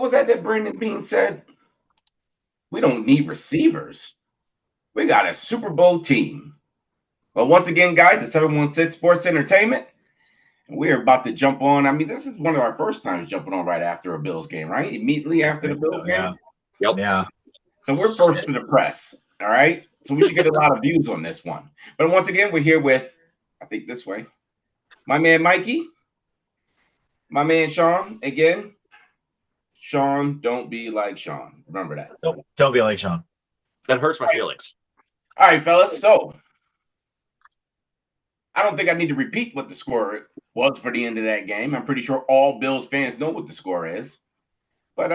was that Brandon Bean said? We don't need receivers. We got a Super Bowl team. Well, once again, guys, it's 716 Sports Entertainment. And we're about to jump on. I mean, this is one of our first times jumping on right after a Bills game, right? Immediately after the Bills game. Yeah. Yep. Yeah. So we're first to the press. All right. So we should get a lot of views on this one. But once again, we're here with, I think this way, my man Mikey, my man Sean. Again, Sean, don't be like Sean. Remember that. Don't be like Sean. That hurts my feelings. All right, fellas. So I don't think I need to repeat what the score was for the end of that game. I'm pretty sure all Bills fans know what the score is. But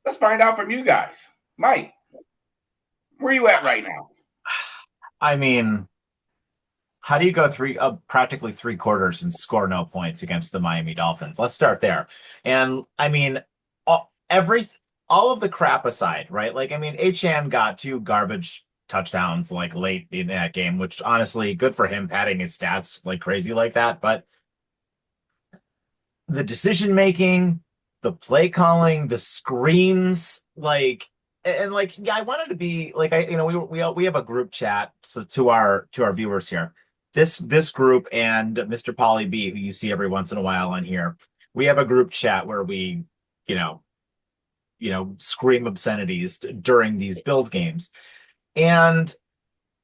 let's find out from you guys. Mike, where are you at right now? I mean, how do you go practically 3 quarters and score no points against the Miami Dolphins? Let's start there. And I mean, all of the crap aside, right? Like, I mean, Achane got 2 garbage touchdowns like late in that game, which honestly, good for him padding his stats like crazy like that. But the decision making, the play calling, the screens, like, and like, yeah, I wanted to be like, we have a group chat, so to our viewers here, this group and Mr. Pauly B, who you see every once in a while on here, we have a group chat where we, scream obscenities during these Bills games. And,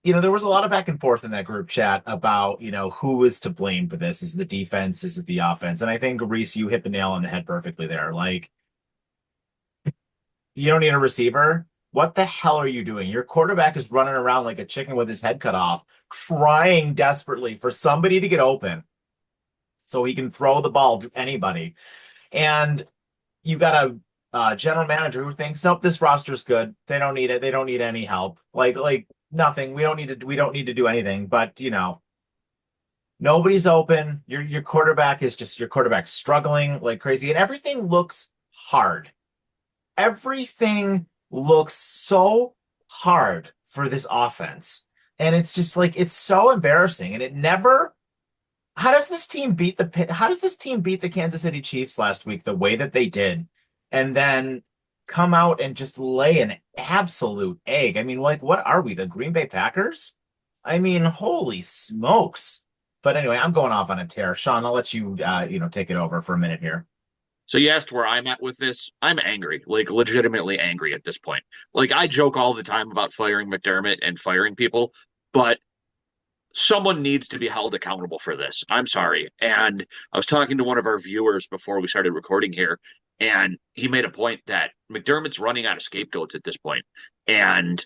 there was a lot of back and forth in that group chat about, who is to blame for this. Is it the defense? Is it the offense? And I think, Reese, you hit the nail on the head perfectly there. Like, you don't need a receiver. What the hell are you doing? Your quarterback is running around like a chicken with his head cut off, trying desperately for somebody to get open so he can throw the ball to anybody. And you got a general manager who thinks, nope, this roster's good. They don't need it. They don't need any help. Like nothing. We don't need to do anything. But nobody's open. Your quarterback struggling like crazy, and everything looks hard. Everything looks so hard for this offense, and it's just like, it's so embarrassing. And it never. How does this team beat the Kansas City Chiefs last week the way that they did, and then come out and just lay an absolute egg? I mean, like, what are we, the Green Bay Packers? I mean, holy smokes. But anyway, I'm going off on a tear. Sean, I'll let you, take it over for a minute here. So you asked where I'm at with this. I'm angry, like legitimately angry at this point. Like, I joke all the time about firing McDermott and firing people, but someone needs to be held accountable for this. I'm sorry. And I was talking to one of our viewers before we started recording here, and he made a point that McDermott's running out of scapegoats at this point, and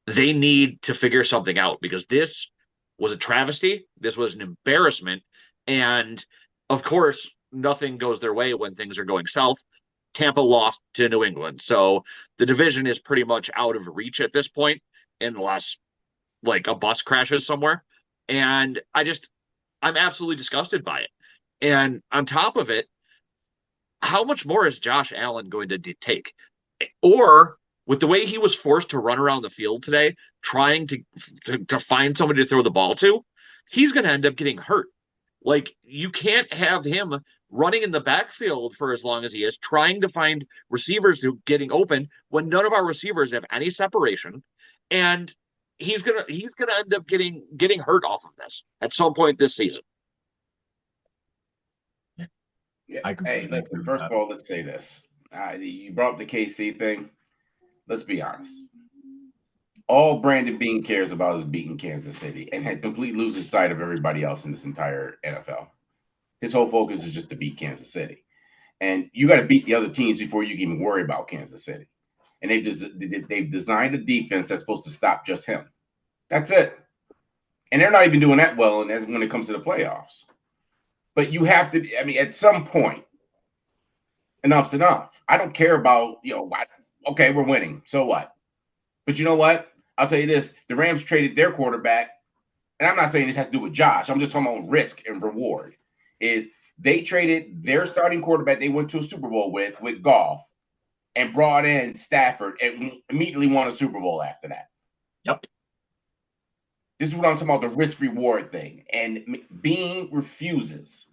they need to figure something out, because this was a travesty. This was an embarrassment. And of course, nothing goes their way when things are going south. Tampa lost to New England. So the division is pretty much out of reach at this point, unless like a bus crashes somewhere. And I'm absolutely disgusted by it. And on top of it, how much more is Josh Allen going to take? Or with the way he was forced to run around the field today, trying to find somebody to throw the ball to, he's going to end up getting hurt. Like, you can't have him running in the backfield for as long as he is, trying to find receivers who getting open when none of our receivers have any separation. And he's gonna end up getting hurt off of this at some point this season. Yeah. Hey, listen, first of all, let's say this. You brought up the KC thing. Let's be honest. All Brandon Bean cares about is beating Kansas City, and had completely loses sight of everybody else in this entire NFL. His whole focus is just to beat Kansas City. And you got to beat the other teams before you can even worry about Kansas City. And they've designed a defense that's supposed to stop just him. That's it. And they're not even doing that well when it comes to the playoffs. But you have to, I mean, at some point, enough's enough. I don't care about, okay, we're winning. So what? But you know what? I'll tell you this. The Rams traded their quarterback, and I'm not saying this has to do with Josh. I'm just talking about risk and reward. Is they traded their starting quarterback they went to a Super Bowl with Goff, and brought in Stafford and immediately won a Super Bowl after that. Yep. This is what I'm talking about, the risk-reward thing. And Bean refuses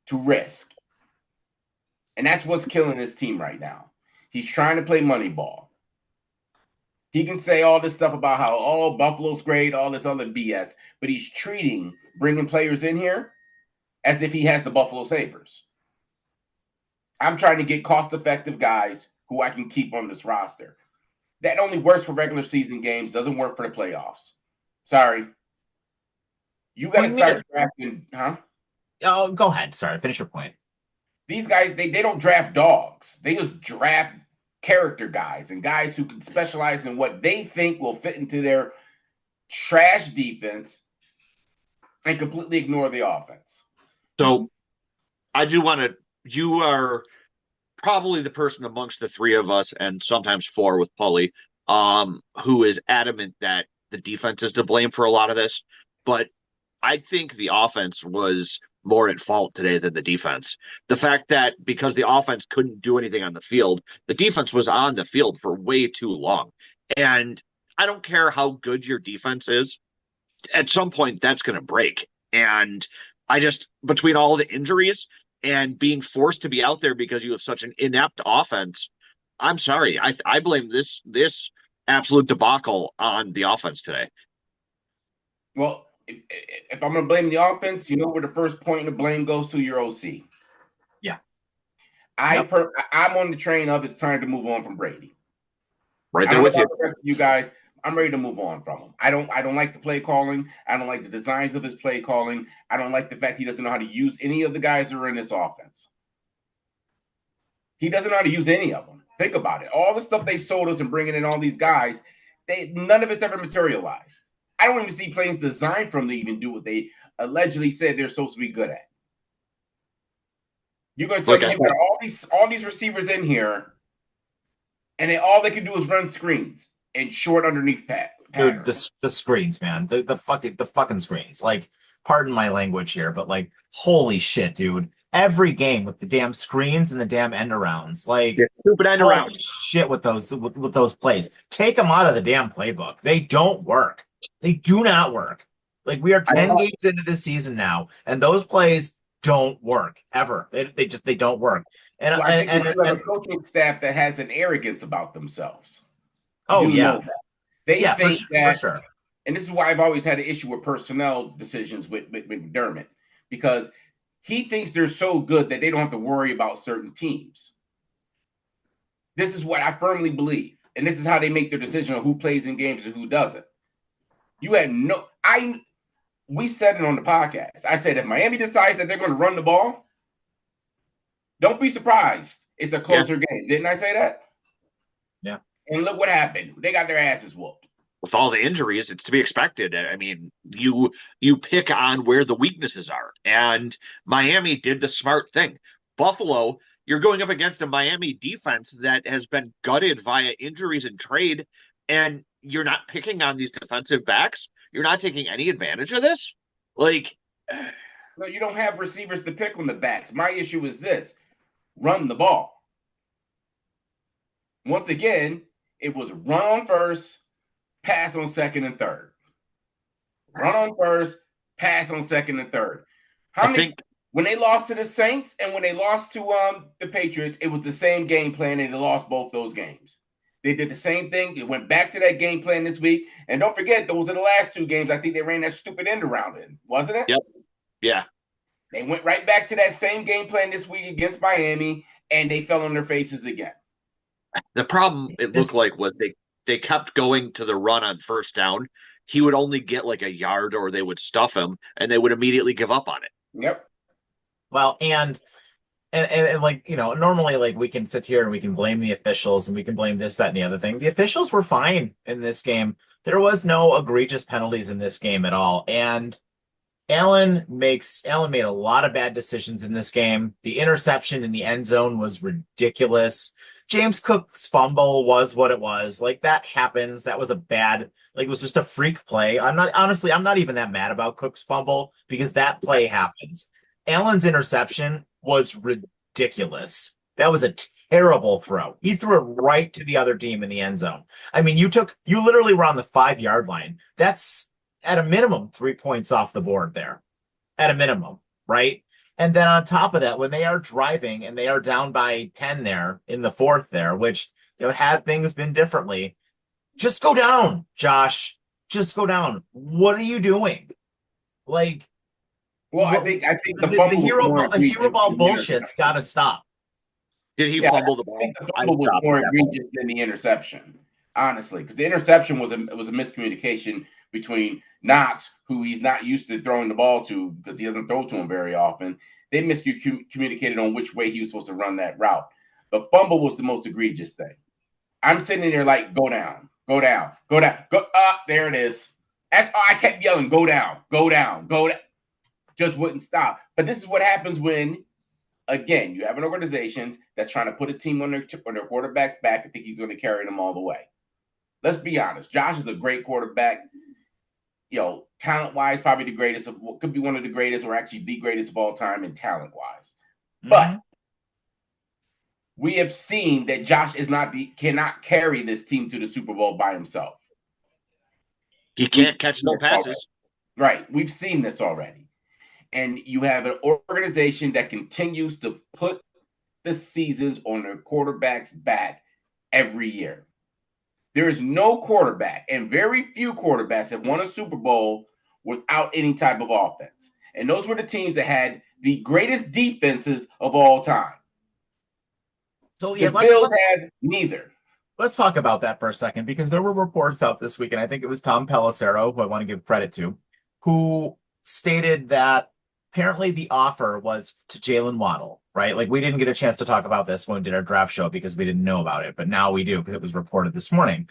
to risk. And that's what's killing this team right now. He's trying to play money ball. He can say all this stuff about how, oh, Buffalo's great, all this other BS, but he's bringing players in here as if he has the Buffalo Sabres. I'm trying to get cost-effective guys who I can keep on this roster. That only works for regular season games, doesn't work for the playoffs. Sorry. You got to start drafting, huh? Oh, go ahead. Sorry, finish your point. These guys, they don't draft dogs. They just draft character guys and guys who can specialize in what they think will fit into their trash defense and completely ignore the offense. So I do want to, you are probably the person amongst the three of us, and sometimes four with Paulie, who is adamant that the defense is to blame for a lot of this. But I think the offense was more at fault today than the defense. The fact that because the offense couldn't do anything on the field, the defense was on the field for way too long. And I don't care how good your defense is, at some point that's going to break. And I just, between all the injuries and being forced to be out there because you have such an inept offense, I'm sorry. I blame this absolute debacle on the offense today. Well, if I'm going to blame the offense, you know where the first point of blame goes to? Your OC. Yeah. I'm on the train of it's time to move on from Brady. Right there with you. The rest of you guys, I'm ready to move on from him. I don't like the play calling. I don't like the designs of his play calling. I don't like the fact he doesn't know how to use any of the guys that are in this offense. He doesn't know how to use any of them. Think about it. All the stuff they sold us and bringing in all these guys, none of it's ever materialized. I don't even see plays designed for them to even do what they allegedly said they're supposed to be good at. You're going to tell me you got all these receivers in here, and all they can do is run screens and short underneath Dude, the screens, man, the fucking screens. Like, pardon my language here, but like, holy shit, dude. Every game with the damn screens and the damn end arounds, like stupid end around shit with those plays. Take them out of the damn playbook. They don't work. They do not work. Like, we are 10 games into this season now, and those plays don't work ever. They don't work. And I think you have a coaching staff that has an arrogance about themselves. Oh, yeah. They think that, for sure. And this is why I've always had an issue with personnel decisions with McDermott, because he thinks they're so good that they don't have to worry about certain teams. This is what I firmly believe. And this is how they make their decision on who plays in games and who doesn't. We said it on the podcast. I said, if Miami decides that they're going to run the ball, don't be surprised. It's a closer game. Didn't I say that? Yeah. And look what happened. They got their asses whooped. With all the injuries, it's to be expected. I mean, you pick on where the weaknesses are, and Miami did the smart thing. Buffalo, you're going up against a Miami defense that has been gutted via injuries and trade, and you're not picking on these defensive backs. You're not taking any advantage of this. Like, no, you don't have receivers to pick on the backs. My issue is this: run the ball. Once again, it was run on first, pass on second and third. Run on first, pass on second and third. When they lost to the Saints and when they lost to the Patriots, it was the same game plan, and they lost both those games. They did the same thing. They went back to that game plan this week. And don't forget, those are the last two games. I think they ran that stupid end around in, wasn't it? Yep. Yeah. They went right back to that same game plan this week against Miami, and they fell on their faces again. The problem, it looked like, was they kept going to the run on first down. He would only get like a yard, or they would stuff him, and they would immediately give up on it. Yep. Well, and like, you know, normally, like, we can sit here and we can blame the officials and we can blame this, that, and the other thing. The officials were fine in this game. There was no egregious penalties in this game at all. And Allen made a lot of bad decisions in this game. The interception in the end zone was ridiculous. James Cook's fumble was what it was. Like, that happens. That was it was just a freak play. I'm not even that mad about Cook's fumble because that play happens. Allen's interception was ridiculous. That was a terrible throw. He threw it right to the other team in the end zone. I mean, you literally were on the 5-yard line. That's at a minimum 3 points off the board there. At a minimum, right? And then on top of that, when they are driving and they are down by 10 there in the fourth there, which, had things been differently, just go down, Josh. Just go down. What are you doing? Like, well, I think the the fumble hero was more ball, the hero egregious ball than the bullshit's got to stop. Did he Yeah, fumble the I ball? think the I fumble was stopped more at that ball. egregious than the interception, honestly, because the interception was a miscommunication between Knox, who he's not used to throwing the ball to because he doesn't throw to him very often. They miscommunicated on which way he was supposed to run that route. The fumble was the most egregious thing. I'm sitting there like, go down, go down, go down, go up. There it is. That's all I kept yelling, go down, go down, go down. Just wouldn't stop. But this is what happens when, again, you have an organization that's trying to put a team on their quarterback's back and think he's going to carry them all the way. Let's be honest. Josh is a great quarterback. Talent-wise, probably the greatest. Could be one of the greatest, or actually the greatest of all time in talent-wise. Mm-hmm. But we have seen that Josh cannot carry this team to the Super Bowl by himself. He can't catch no passes. Right. We've seen this already. And you have an organization that continues to put the seasons on their quarterback's back every year. There is no quarterback, and very few quarterbacks have won a Super Bowl without any type of offense. And those were the teams that had the greatest defenses of all time. So yeah, the Bills had neither. Let's talk about that for a second, because there were reports out this week, and I think it was Tom Pelissero, who I want to give credit to, who stated that apparently the offer was to Jalen Waddle, right? Like, we didn't get a chance to talk about this when we did our draft show because we didn't know about it, but now we do because it was reported this morning.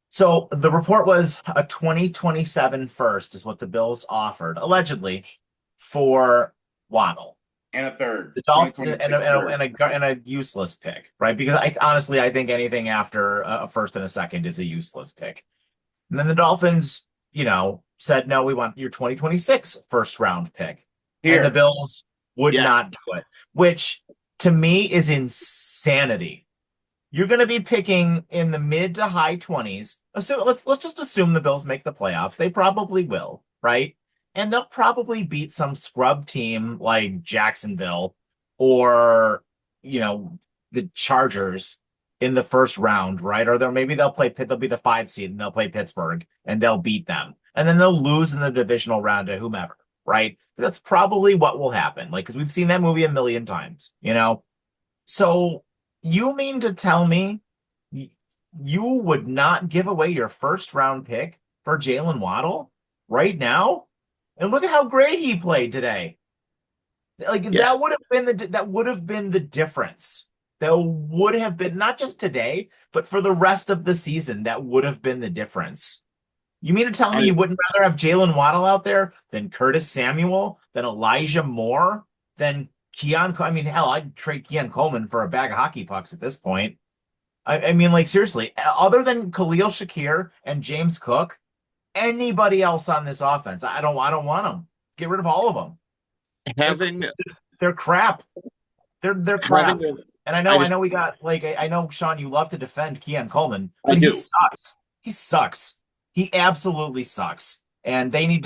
So the report was a 2027 first is what the Bills offered, allegedly, for Waddle. And a third. The Dolphins and a useless pick, right? Because I think anything after a first and a second is a useless pick. And then the Dolphins, said, no, we want your 2026 first round pick. Here. And the Bills would not do it, which to me is insanity. You're going to be picking in the mid to high 20s. So let's just assume the Bills make the playoffs. They probably will, right? And they'll probably beat some scrub team like Jacksonville or, the Chargers in the first round, right? Or they'll be the 5 seed and they'll play Pittsburgh and they'll beat them. And then they'll lose in the divisional round to whomever, right? That's probably what will happen. Like, because we've seen that movie a million times, So you mean to tell me you would not give away your first round pick for Jalen Waddle right now? And look at how great he played today. That would have been the difference. That would have been not just today, but for the rest of the season. That would have been the difference. You mean to tell me you wouldn't rather have Jalen Waddle out there than Curtis Samuel, than Elijah Moore, than Keon? I mean, hell, I'd trade Keon Coleman for a bag of hockey pucks at this point. I mean, like, seriously, other than Khalil Shakir and James Cook, anybody else on this offense, I don't want them. Get rid of all of them. They're crap. They're crap. And I know we got, like, I know, Sean, you love to defend Keon Coleman, but he sucks. He sucks. He absolutely sucks. And they need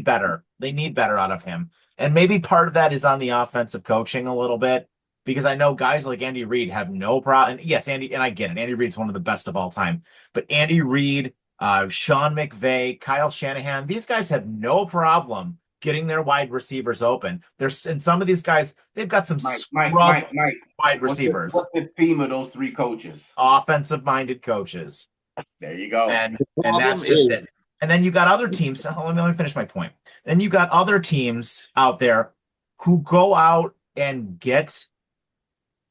better. They need better out of him. And maybe part of that is on the offensive coaching a little bit, because I know guys like Andy Reid have no problem. And yes, Andy, and I get it. Andy Reid's one of the best of all time. But Andy Reid, Sean McVay, Kyle Shanahan, these guys have no problem getting their wide receivers open. And some of these guys, they've got some wide receivers. What's the theme of those three coaches? Offensive-minded coaches. There you go. And that's just it. And then you got other teams. Let me finish my point. Then you got other teams out there who go out and get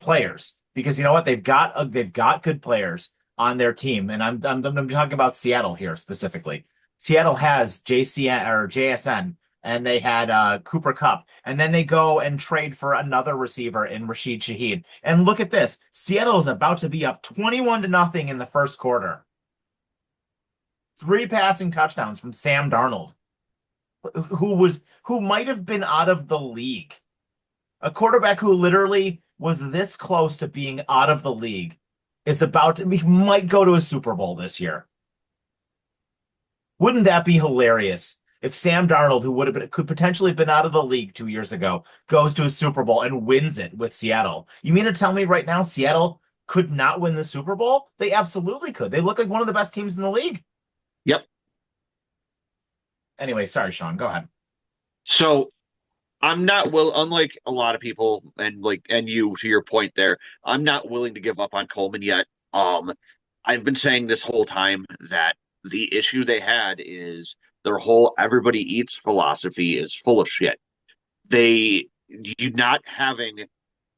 players, because you know what? They've got good players on their team. And I'm talking about Seattle here specifically. Seattle has JSN, and they had Cooper Kupp, and then they go and trade for another receiver in Rashid Shaheed. And look at this. Seattle is about to be up 21-0 in the first quarter. 3 passing touchdowns from Sam Darnold, who might have been out of the league. A quarterback who literally was this close to being out of the league he might go to a Super Bowl this year. Wouldn't that be hilarious? If Sam Darnold, who could potentially have been out of the league 2 years ago, goes to a Super Bowl and wins it with Seattle, you mean to tell me right now Seattle could not win the Super Bowl? They absolutely could. They look like one of the best teams in the league. Yep. Anyway, sorry, Sean, go ahead. So I'm not unlike a lot of people and you to your point there, I'm not willing to give up on Coleman yet. I've been saying this whole time that the issue they had is their whole everybody eats philosophy is full of shit. You not having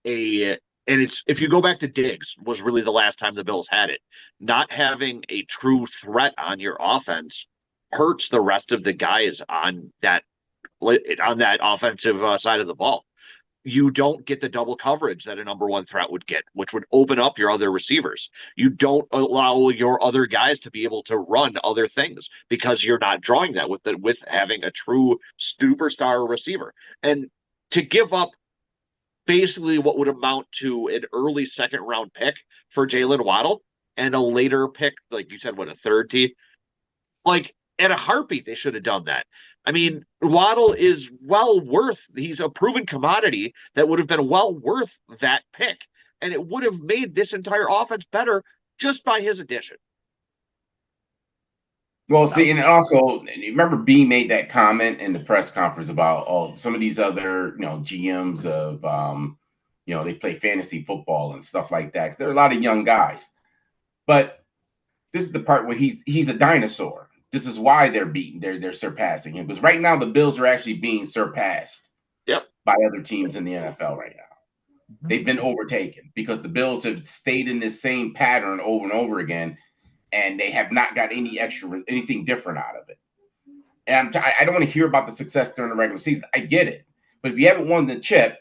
a and it's if you go back to Diggs was really the last time the Bills had it. Not having a true threat on your offense hurts the rest of the guys on that offensive side of the ball. You don't get the double coverage that a number one threat would get, which would open up your other receivers. You don't allow your other guys to be able to run other things because you're not drawing that with having a true superstar receiver. And to give up basically what would amount to an early second round pick for Jalen Waddle and a later pick, like you said, what, a third tee? Like at a heartbeat, they should have done that. I mean, Waddle is he's a proven commodity that would have been well worth that pick. And it would have made this entire offense better just by his addition. Well, see, and also, you remember B made that comment in the press conference about some of these other, GMs of, they play fantasy football and stuff like that. 'Cause there are a lot of young guys, but this is the part where he's a dinosaur. This is why they're beating. They're surpassing him because right now the Bills are actually being surpassed. Yep. By other teams in the NFL right now. Mm-hmm. They've been overtaken because the Bills have stayed in this same pattern over and over again, and they have not got anything different out of it. And I don't want to hear about the success during the regular season. I get it, but if you haven't won the chip,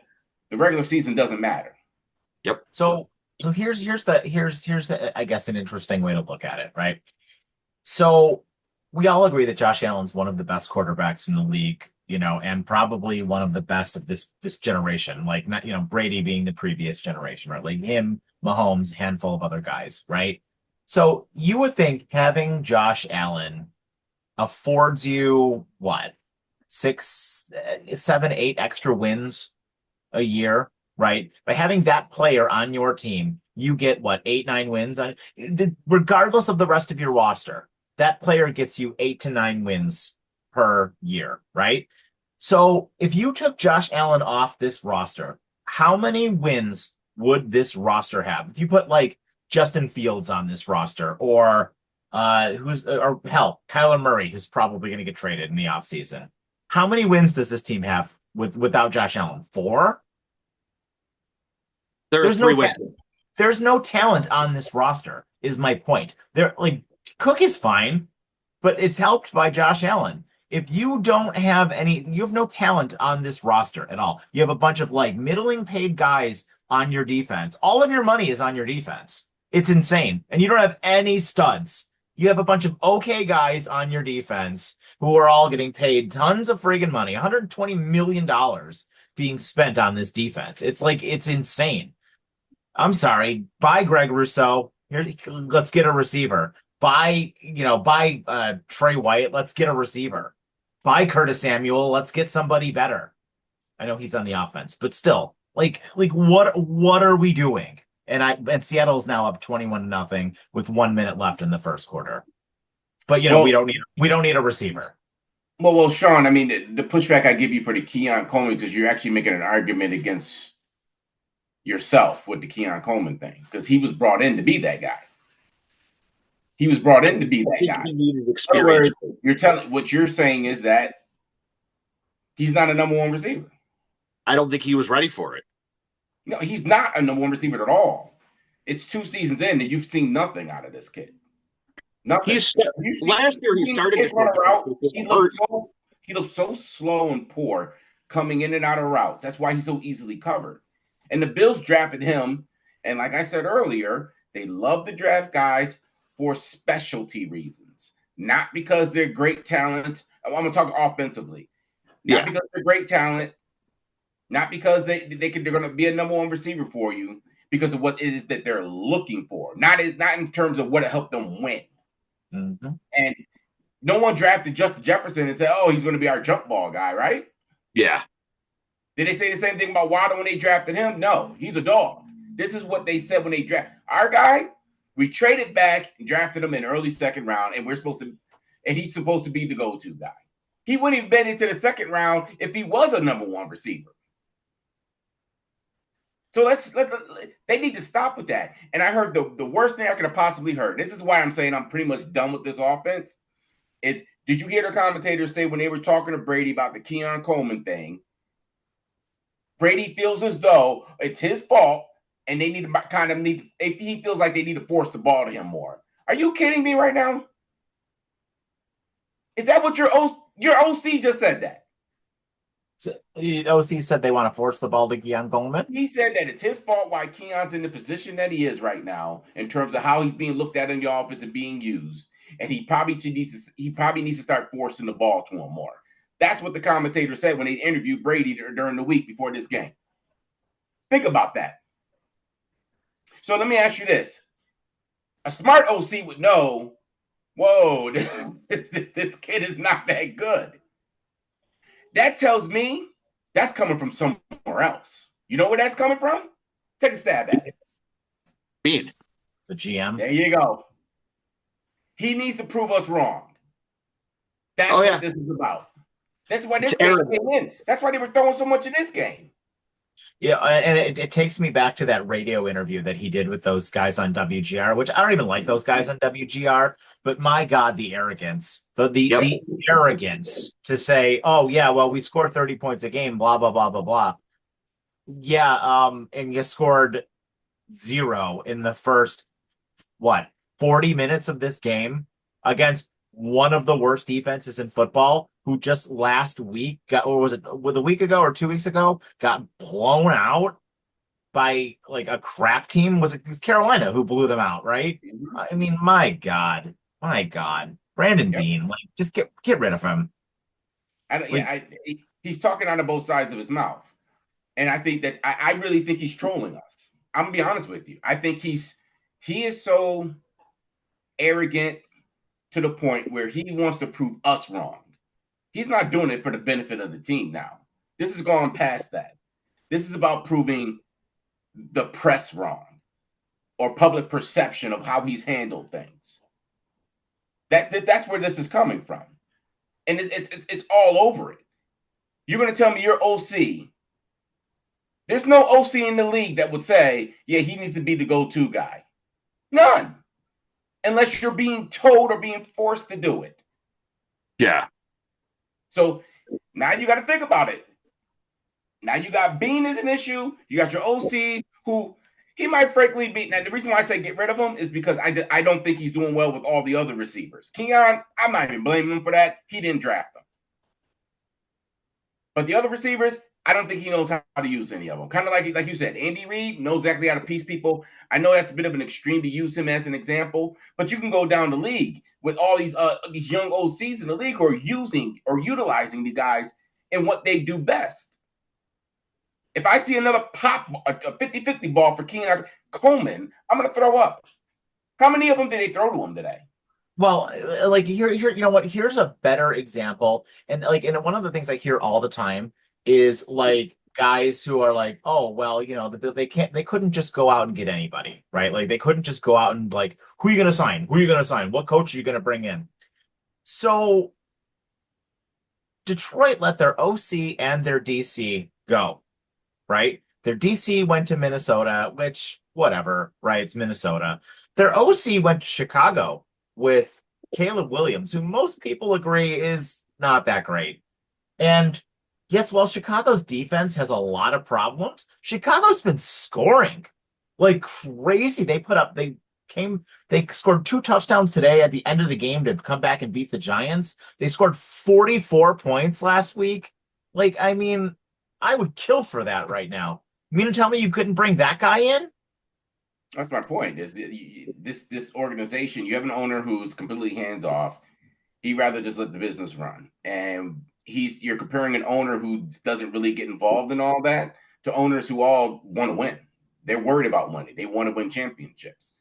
the regular season doesn't matter. Yep. So here's I guess an interesting way to look at it, right? So we all agree that Josh Allen's one of the best quarterbacks in the league, and probably one of the best of this generation. Like not, Brady being the previous generation, right? Like him, Mahomes, handful of other guys, right? So you would think having Josh Allen affords you what, 6, 7, 8 extra wins a year, right? By having that player on your team, you get what, 8, 9 wins regardless of the rest of your roster. That player gets you 8 to 9 wins per year, right? So if you took Josh Allen off this roster, how many wins would this roster have? If you put like Justin Fields on this roster or Kyler Murray, who's probably going to get traded in the offseason. How many wins does this team have without Josh Allen? 4? There's no talent on this roster, is my point. Cook is fine, but it's helped by Josh Allen. If you don't have you have no talent on this roster at all. You have a bunch of middling paid guys on your defense. All of your money is on your defense. It's insane. And you don't have any studs. You have a bunch of okay guys on your defense who are all getting paid tons of friggin' money, $120 million being spent on this defense. It's insane. I'm sorry. Buy Greg Rousseau. Here, let's get a receiver. Buy Trey White. Let's get a receiver. Buy Curtis Samuel. Let's get somebody better. I know he's on the offense, but still, what are we doing? And Seattle's now up 21-0 with 1 minute left in the first quarter. But we don't need a receiver. Well, Sean, I mean the pushback I give you for the Keon Coleman because you're actually making an argument against yourself with the Keon Coleman thing because he was brought in to be that guy. He was brought in to be that guy. What you're saying is that he's not a number one receiver. I don't think he was ready for it. No, he's not a number one receiver at all. It's 2 seasons in and you've seen nothing out of this kid. Nothing. Last year he started his run route. He looked so slow and poor coming in and out of routes. That's why he's so easily covered. And the Bills drafted him. And like I said earlier, they love to draft guys for specialty reasons, not because they're great talents. I'm going to talk offensively. Not because they're great talent. Not because they're going to be a number one receiver for you, because of what it is that they're looking for. Not in terms of what helped them win. Mm-hmm. And No one drafted Justin Jefferson and said, "Oh, he's going to be our jump ball guy," right? Yeah. Did they say the same thing about Waddle when they drafted him? No, he's a dog. This is what they said when they drafted our guy. We traded back and drafted him in early second round, and he's supposed to be the go-to guy. He wouldn't have been into the second round if he was a number one receiver. So they need to stop with that. And I heard the worst thing I could have possibly heard. This is why I'm saying I'm pretty much done with this offense. Did you hear the commentators say when they were talking to Brady about the Keon Coleman thing? Brady feels as though it's his fault, and they he feels like they need to force the ball to him more. Are you kidding me right now? Is that what your OC just said that? The OC said they want to force the ball to Keon Coleman. He said that it's his fault why Keon's in the position that he is right now in terms of how he's being looked at in the office and being used, and he probably needs to start forcing the ball to him more. That's what the commentator said when they interviewed Brady during the week before this game. Think about that. So let me ask you this: a smart OC would know, whoa, this kid is not that good. That tells me that's coming from somewhere else. You know where that's coming from? Take a stab at it. Bean. The GM. There you go. He needs to prove us wrong. That's what this is about. That's why this game came in. That's why they were throwing so much in this game. Yeah, and it takes me back to that radio interview that he did with those guys on WGR, which I don't even like those guys on WGR, but my God, the arrogance, the arrogance to say, oh yeah, well, we scored 30 points a game, blah, blah, blah, blah, blah. Yeah, and you scored 0 in the first, 40 minutes of this game against one of the worst defenses in football, who just last week was a week ago or 2 weeks ago, got blown out by like a crap team. It was Carolina who blew them out, right? I mean, my God. Brandon Bean, like, just get rid of him. He's talking out of both sides of his mouth. And I think that I really think he's trolling us. I'm gonna be honest with you. I think he is so arrogant to the point where he wants to prove us wrong. He's not doing it for the benefit of the team now. This has gone past that. This is about proving the press wrong or public perception of how he's handled things. That's where this is coming from. And it's all over it. You're going to tell me your OC. There's no OC in the league that would say, yeah, he needs to be the go-to guy. None. Unless you're being told or being forced to do it. Yeah. So now you got to think about it. Now you got Bean as an issue. You got your OC, who he might frankly be. Now the reason why I say get rid of him is because I don't think he's doing well with all the other receivers. Keon, I'm not even blaming him for that. He didn't draft them. But the other receivers, I don't think he knows how to use any of them. Kind of like you said, Andy Reid knows exactly how to piece people. I know that's a bit of an extreme to use him as an example, but you can go down the league with all these young OCs in the league who are using or utilizing the guys in what they do best. If I see another pop, a 50-50 ball for Keon Coleman, I'm going to throw up. How many of them did they throw to him today? Well, like here, you know what? Here's a better example. And one of the things I hear all the time is like guys who are like, oh, well, they couldn't just go out and get anybody, right? Like they couldn't just go out and like, who are you going to sign? Who are you going to sign? What coach are you going to bring in? So Detroit let their OC and their DC go, right? Their DC went to Minnesota, which whatever, right? It's Minnesota. Their OC went to Chicago with Caleb Williams, who most people agree is not that great. And yes, while Chicago's defense has a lot of problems, Chicago's been scoring like crazy. They scored 2 touchdowns today at the end of the game to come back and beat the Giants. They scored 44 points last week. Like, I mean, I would kill for that right now. You mean to tell me you couldn't bring that guy in? That's my point. Is this organization? You have an owner who's completely hands off. He'd rather just let the business run, and you're comparing an owner who doesn't really get involved in all that to owners who all want to win. They're worried about money. They want to win championships.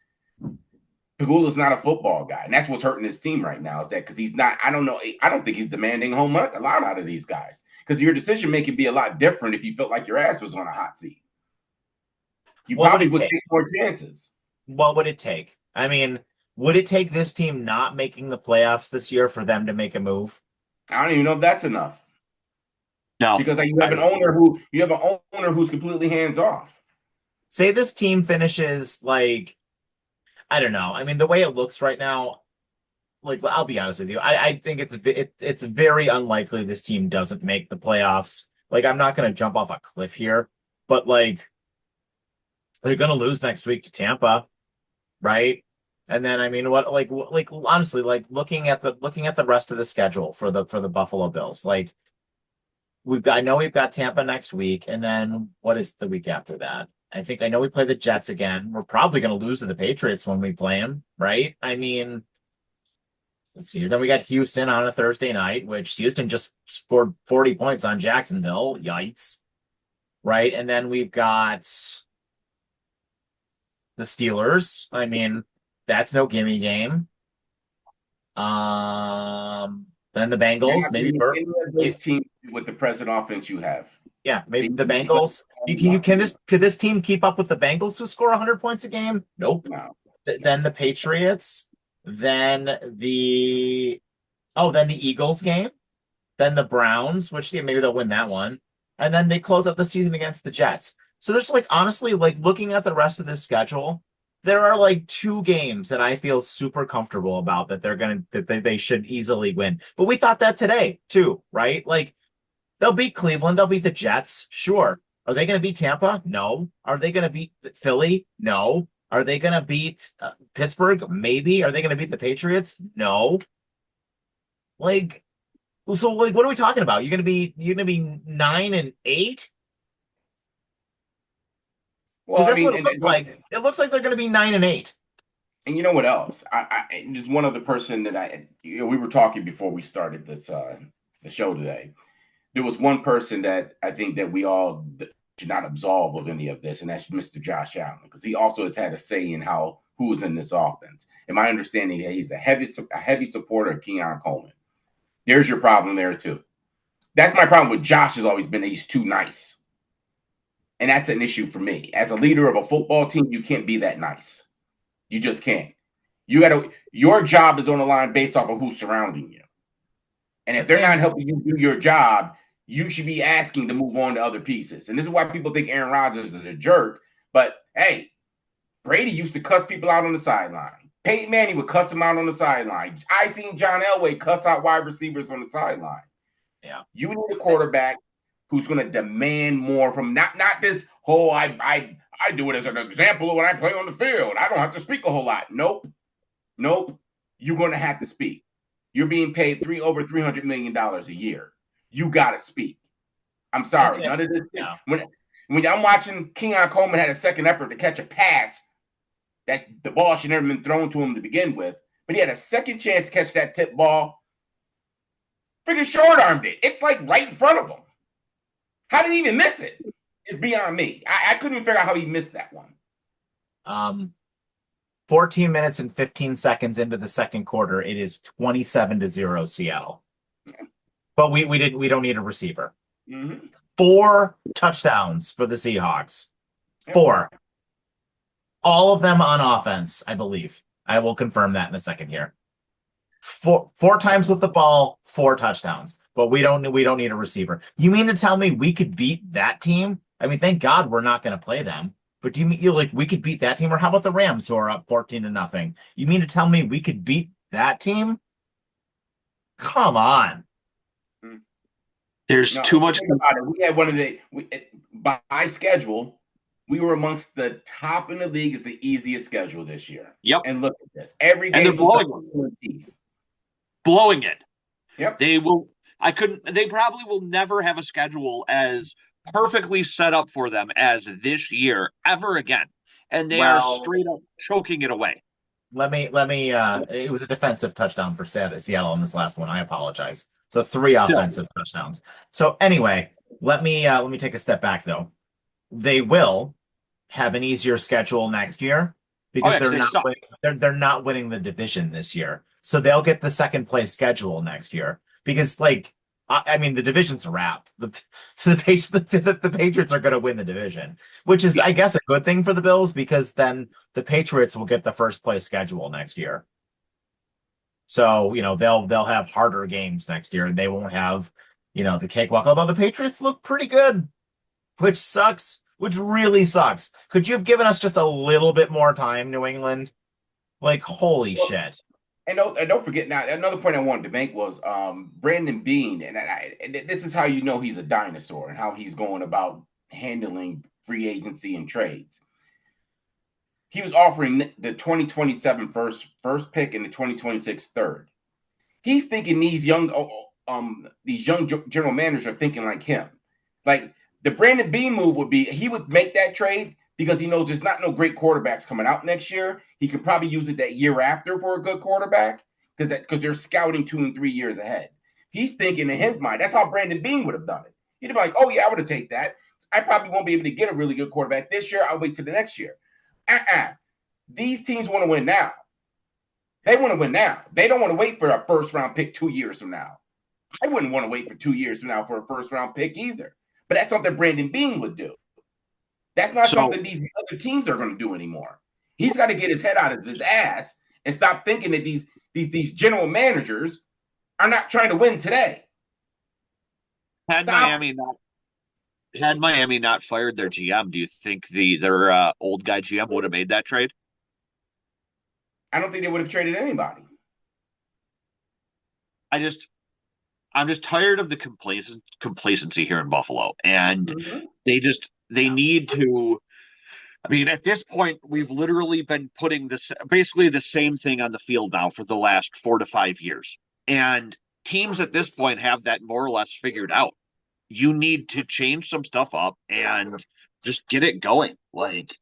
Pagula's not a football guy, and that's what's hurting his team right now. Is that because he's not? I don't know. I don't think he's demanding a lot out of these guys because your decision making be a lot different if you felt like your ass was on a hot seat. You probably would take more chances. What would it take? I mean, would it take this team not making the playoffs this year for them to make a move? I don't even know if that's enough. No, because you have an owner who's completely hands off. Say this team finishes like, I don't know. I mean, the way it looks right now, like I'll be honest with you, I think it's very unlikely this team doesn't make the playoffs. Like I'm not going to jump off a cliff here, but like they're going to lose next week to Tampa, right? And then I mean, what like honestly, like looking at the rest of the schedule for the Buffalo Bills, like I know we've got Tampa next week, and then what is the week after that? I know we play the Jets again. We're probably going to lose to the Patriots when we play them, right? I mean, let's see. Then we got Houston on a Thursday night, which Houston just scored 40 points on Jacksonville. Yikes. Right? And then we've got the Steelers. I mean, that's no gimme game. Then the Bengals, maybe any of those teams with the present offense you have. Yeah, maybe the Bengals. Could this team keep up with the Bengals who score 100 points a game? Nope. No. Then the Patriots, then the Eagles game, then the Browns, which maybe they'll win that one, and then they close out the season against the Jets. So there's like honestly, like looking at the rest of this schedule, there are like 2 games that I feel super comfortable about that they should easily win. But we thought that today too, right? Like they'll beat Cleveland, they'll beat the Jets, sure. Are they going to beat Tampa? No. Are they going to beat Philly? No. Are they going to beat Pittsburgh? Maybe. Are they going to beat the Patriots? No. Like, so like, what are we talking about? You're going to be 9-8? Well, that's what it looks like. It looks like they're going to be 9-8. And you know what else? I just one other person that we were talking before we started this the show today. There was one person that I think that we all should not absolve of any of this, and that's Mr. Josh Allen, because he also has had a say in who is in this offense. In my understanding, he's a heavy supporter of Keon Coleman. There's your problem there too. That's my problem with Josh. Has always been that he's too nice, and that's an issue for me. As a leader of a football team, you can't be that nice. You just can't. Your job is on the line based off of who's surrounding you. And if they're not helping you do your job, you should be asking to move on to other pieces. And this is why people think Aaron Rodgers is a jerk. But hey, Brady used to cuss people out on the sideline. Peyton Manning would cuss them out on the sideline. I seen John Elway cuss out wide receivers on the sideline. Yeah. You need a quarterback who's going to demand more from not this whole I do it as an example of when I play on the field. I don't have to speak a whole lot. Nope. You're going to have to speak. You're being paid over $300 million a year. You got to speak. I'm sorry. None of this. Yeah. When I'm watching Keon Coleman had a second effort to catch a pass that the ball should never been thrown to him to begin with, but he had a second chance to catch that tip ball. Freaking short-armed it. It's like right in front of him. How did he even miss it? It's beyond me. I couldn't even figure out how he missed that one. 14 minutes and 15 seconds into the second quarter, it is 27-0 Seattle. Yeah. But we don't need a receiver. Mm-hmm. 4 touchdowns for the Seahawks. 4. All of them on offense, I believe. I will confirm that in a second here. 4 times with the ball, 4 touchdowns. But we don't need a receiver. You mean to tell me we could beat that team? I mean, thank God we're not going to play them. But do you mean like we could beat that team? Or how about the Rams who are up 14-0? You mean to tell me we could beat that team? Come on. There's too much. About it. We had one of by schedule, we were amongst the top in the league. It's the easiest schedule this year. Yep. And look at this. Every game and they're blowing it. Yep. They probably will never have a schedule as perfectly set up for them as this year ever again. And they are straight up choking it away. Let me it was a defensive touchdown for Seattle in this last one. I apologize. So 3 offensive touchdowns. So anyway, let me take a step back though. They will have an easier schedule next year because they suck. they're not winning the division this year. So they'll get the second place schedule next year because like I mean the division's a wrap. The Patriots are going to win the division, which is I guess a good thing for the Bills because then the Patriots will get the first place schedule next year. So, they'll have harder games next year and they won't have, the cakewalk. Although the Patriots look pretty good, which sucks, which really sucks. Could you have given us just a little bit more time, New England? Like, holy shit. And don't forget now, another point I wanted to make was Brandon Beane, and this is how you know he's a dinosaur and how he's going about handling free agency and trades. He was offering the 2027 first pick and the 2026 third. He's thinking these young general managers are thinking like him. Like the Brandon Beane move would be he would make that trade because he knows there's not no great quarterbacks coming out next year. He could probably use it that year after for a good quarterback because they're scouting 2 and 3 years ahead. He's thinking in his mind, that's how Brandon Beane would have done it. He'd be like, oh, yeah, I would have taken that. I probably won't be able to get a really good quarterback this year. I'll wait till the next year. These teams want to win now. They want to win now. They don't want to wait for a first-round pick 2 years from now. I wouldn't want to wait for 2 years from now for a first-round pick either. But that's something Brandon Beane would do. That's not something these other teams are going to do anymore. He's got to get his head out of his ass and stop thinking that these general managers are not trying to win today. Had Miami not fired their GM, do you think their old guy GM would have made that trade? I don't think they would have traded anybody. I'm just tired of the complacency here in Buffalo, and they need to. I mean, at this point, we've literally been putting basically the same thing on the field now for the last 4 to 5 years, and teams at this point have that more or less figured out. You need to change some stuff up and just get it going. Like,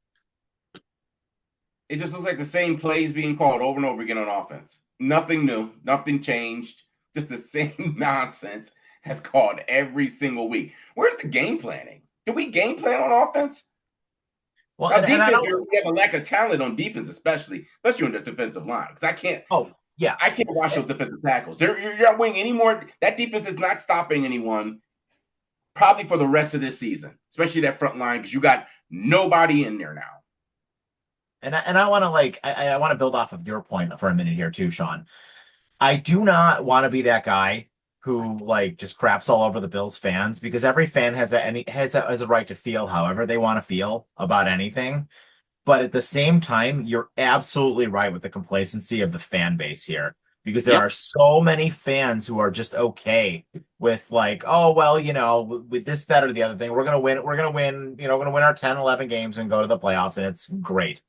it just looks like the same plays being called over and over again on offense. Nothing new, nothing changed. Just the same nonsense has called every single week. Where's the game planning? Do we game plan on offense? Well, defense, we have a lack of talent on defense, especially on the defensive line. Because I can't watch those defensive tackles. You're not winning anymore. That defense is not stopping anyone. Probably for the rest of this season, especially that front line, because you got nobody in there now. And I want to I want to build off of your point for a minute here too, Sean. I do not want to be that guy who just craps all over the Bills fans because every fan has a right to feel however they want to feel about anything. But at the same time, you're absolutely right with the complacency of the fan base here. Because there are so many fans who are just okay with oh, well, with this, that, or the other thing, we're going to win. We're going to win, we're going to win our 10, 11 games and go to the playoffs. And it's great.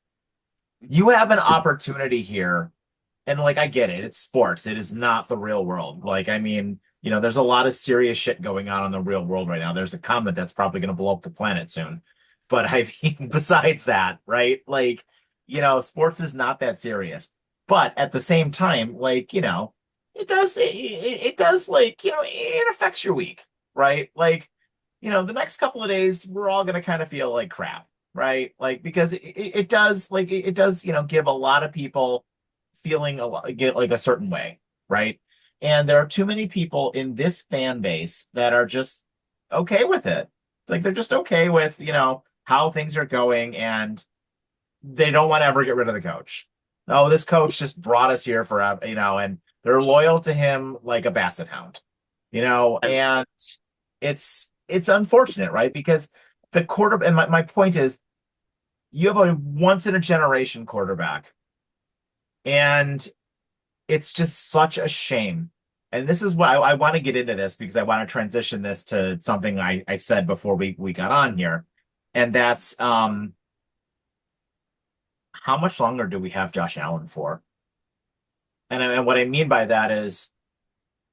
You have an opportunity here. And I get it. It's sports. It is not the real world. There's a lot of serious shit going on in the real world right now. There's a comet that's probably going to blow up the planet soon. But besides that, right? Sports is not that serious. But at the same time, it does, it affects your week, right? The next couple of days, we're all going to kind of feel like crap, right? Because it does, give a lot of people feeling a certain way, right? And there are too many people in this fan base that are just okay with it. They're just okay with, how things are going and they don't want to ever get rid of the coach. Oh, this coach just brought us here for, and they're loyal to him like a basset hound, and it's unfortunate, right? Because the quarterback, and my point is, you have a once in a generation quarterback, and it's just such a shame. And this is what I want to get into this because I want to transition this to something I said before we got on here, and that's how much longer do we have Josh Allen for? And what I mean by that is,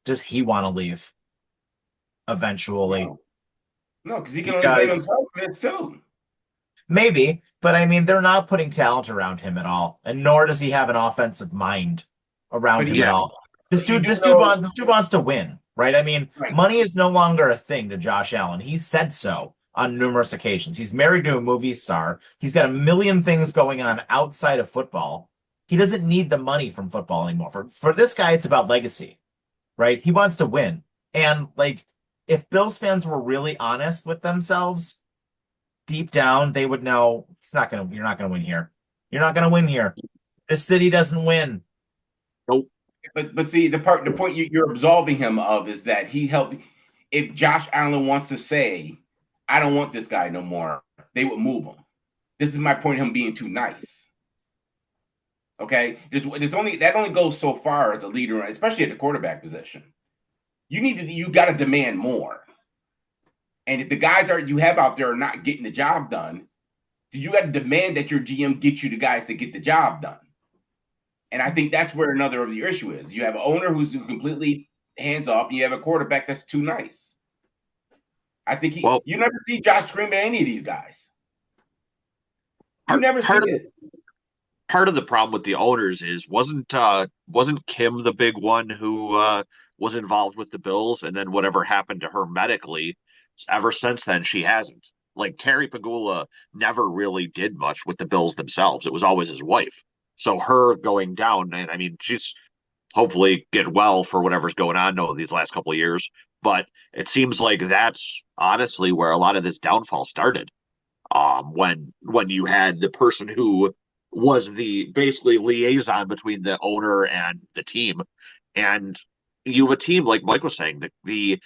does he want to leave eventually? No, because he can only play on confidence too. Maybe, but they're not putting talent around him at all, and nor does he have an offensive mind around him at all. This dude wants to win, right? Money is no longer a thing to Josh Allen. He said so on numerous occasions. He's married to a movie star. He's got a million things going on outside of football. He doesn't need the money from football anymore. For this guy, it's about legacy, right? He wants to win. And like, if Bills fans were really honest with themselves, deep down, they would know you're not gonna win here. You're not gonna win here. This city doesn't win. Nope. But see, the point you're absolving him of is that he helped. If Josh Allen wants to say, I don't want this guy no more, they would move him. This is my point of him being too nice. Okay? There's only that only goes so far as a leader, especially at the quarterback position. You gotta demand more. And if the guys you have out there are not getting the job done, you got to demand that your GM get you the guys to get the job done. And I think that's where another of your issue is. You have an owner who's completely hands off, and you have a quarterback that's too nice. I think you never see Josh scream at any of these guys. You never see it. Part of the problem with the owners is wasn't Kim the big one who was involved with the Bills, and then whatever happened to her medically, ever since then she hasn't. Like Terry Pagula never really did much with the Bills themselves. It was always his wife. So her going down, and I mean, she's hopefully get well for whatever's going on these last couple of years. But it seems like that's honestly where a lot of this downfall started. When you had the person who was the basically liaison between the owner and the team, and you have a team like Mike was saying, the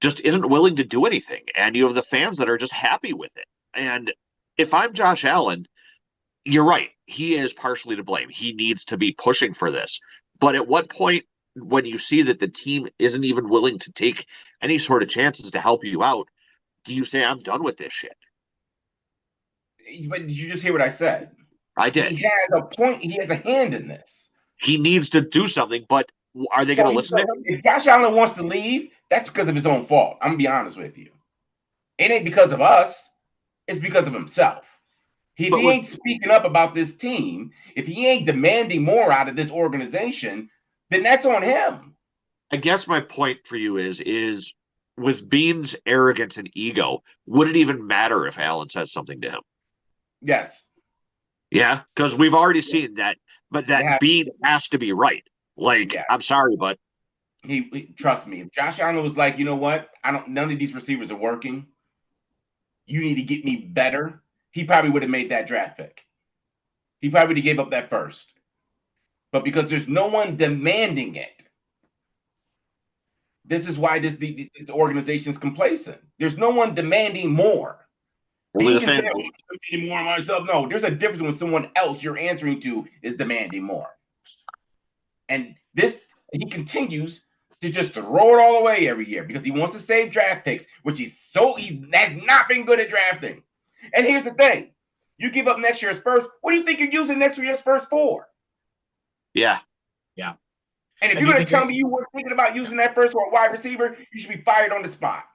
just isn't willing to do anything, and you have the fans that are just happy with it. And if I'm Josh Allen, you're right. He is partially to blame. He needs to be pushing for this. But at what point, when you see that the team isn't even willing to take any sort of chances to help you out, do you say, I'm done with this shit? But did you just hear what I said? I did. He has a point. He has a hand in this. He needs to do something, but are they going to listen to him? If Josh Allen wants to leave, that's because of his own fault. I'm going to be honest with you. It ain't because of us. It's because of himself. If he ain't speaking up about this team, if he ain't demanding more out of this organization, then that's on him. I guess my point for you is with Bean's arrogance and ego, would it even matter if Allen says something to him? Yes. Yeah, because we've already seen that, but that Bean has to be right. Like, I'm sorry, but he trust me. If Josh Allen was like, you know what, none of these receivers are working. You need to get me better. He probably would have made that draft pick. He probably would have gave up that first. But because there's no one demanding it, this is why this organization is complacent. There's no one demanding more. He can say, I'm demanding more myself. No, there's a difference when someone else you're answering to is demanding more. And he continues to just throw it all away every year because he wants to save draft picks, which he's has not been good at drafting. And here's the thing. You give up next year's first. What do you think you're using next year's first for? Yeah. Yeah. And if you're going to tell me you were thinking about using that first for a wide receiver, you should be fired on the spot.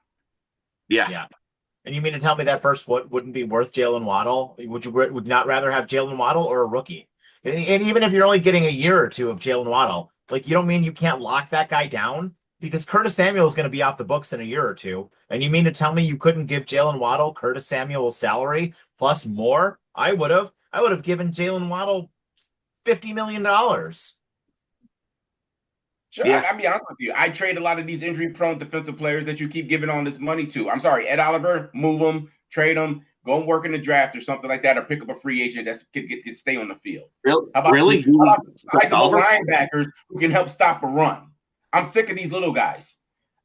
Yeah. Yeah. And you mean to tell me that first wouldn't be worth Jalen Waddle? Would you not rather have Jalen Waddle or a rookie? And even if you're only getting a year or two of Jalen Waddle, like, you don't mean you can't lock that guy down? Because Curtis Samuel is going to be off the books in a year or two. And you mean to tell me you couldn't give Jalen Waddle Curtis Samuel's salary plus more? I would have given Jalen Waddle $50 million. Sure, yeah. I'll be honest with you. I trade a lot of these injury-prone defensive players that you keep giving all this money to. I'm sorry, Ed Oliver, move them, trade them, go and work in the draft or something like that, or pick up a free agent that can stay on the field. Really? How about sizable linebackers who can help stop a run? I'm sick of these little guys.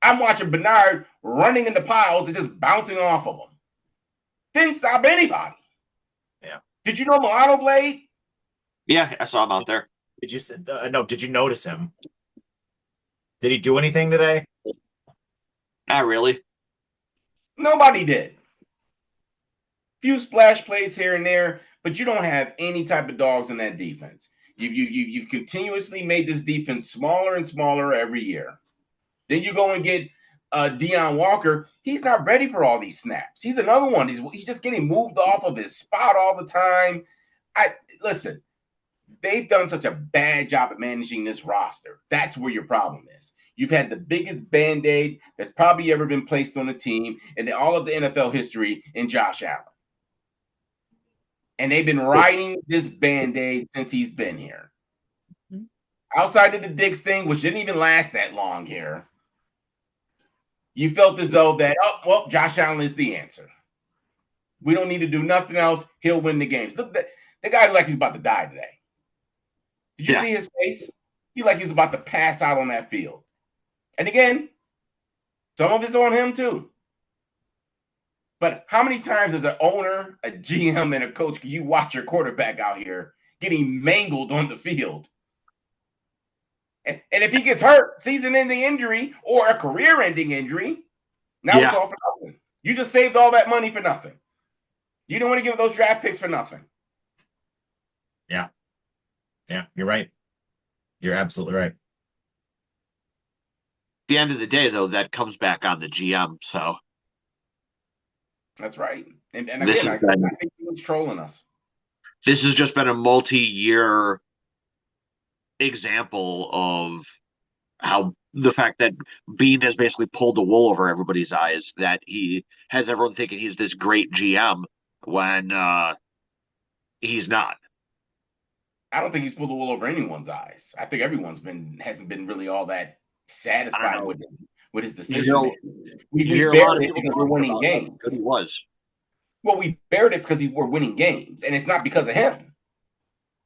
I'm watching Bernard running in the piles and just bouncing off of them. Didn't stop anybody. Yeah. Did you know Milano played? Yeah, I saw him out there. Did you notice him? Did he do anything today? Not really. Nobody did. Few splash plays here and there, but you don't have any type of dogs in that defense. You've continuously made this defense smaller and smaller every year. Then you go and get Deion Walker. He's not ready for all these snaps. He's another one. He's just getting moved off of his spot all the time. Listen, they've done such a bad job at managing this roster. That's where your problem is. You've had the biggest Band-Aid that's probably ever been placed on a team in all of the NFL history in Josh Allen. And they've been riding this Band-Aid since he's been here. Outside of the Diggs thing, which didn't even last that long here, you felt as though that, Josh Allen is the answer. We don't need to do nothing else. He'll win the games. Look, the guy like he's about to die today. Did you see his face? He like he's about to pass out on that field. And again, some of it's on him too. But how many times as an owner, a GM, and a coach can you watch your quarterback out here getting mangled on the field? And if he gets hurt, season-ending injury or a career-ending injury, now it's all for nothing. You just saved all that money for nothing. You don't want to give those draft picks for nothing. Yeah. Yeah, you're right. You're absolutely right. At the end of the day, though, that comes back on the GM. So that's right. And again, I think he was trolling us. This has just been a multi-year example of how the fact that Bean has basically pulled the wool over everybody's eyes, that he has everyone thinking he's this great GM when he's not. I don't think he's pulled the wool over anyone's eyes. I think everyone's hasn't been really all that satisfied with his decision. We bared it because we're winning games. He was. Well, we bared it because we're winning games, and it's not because of him.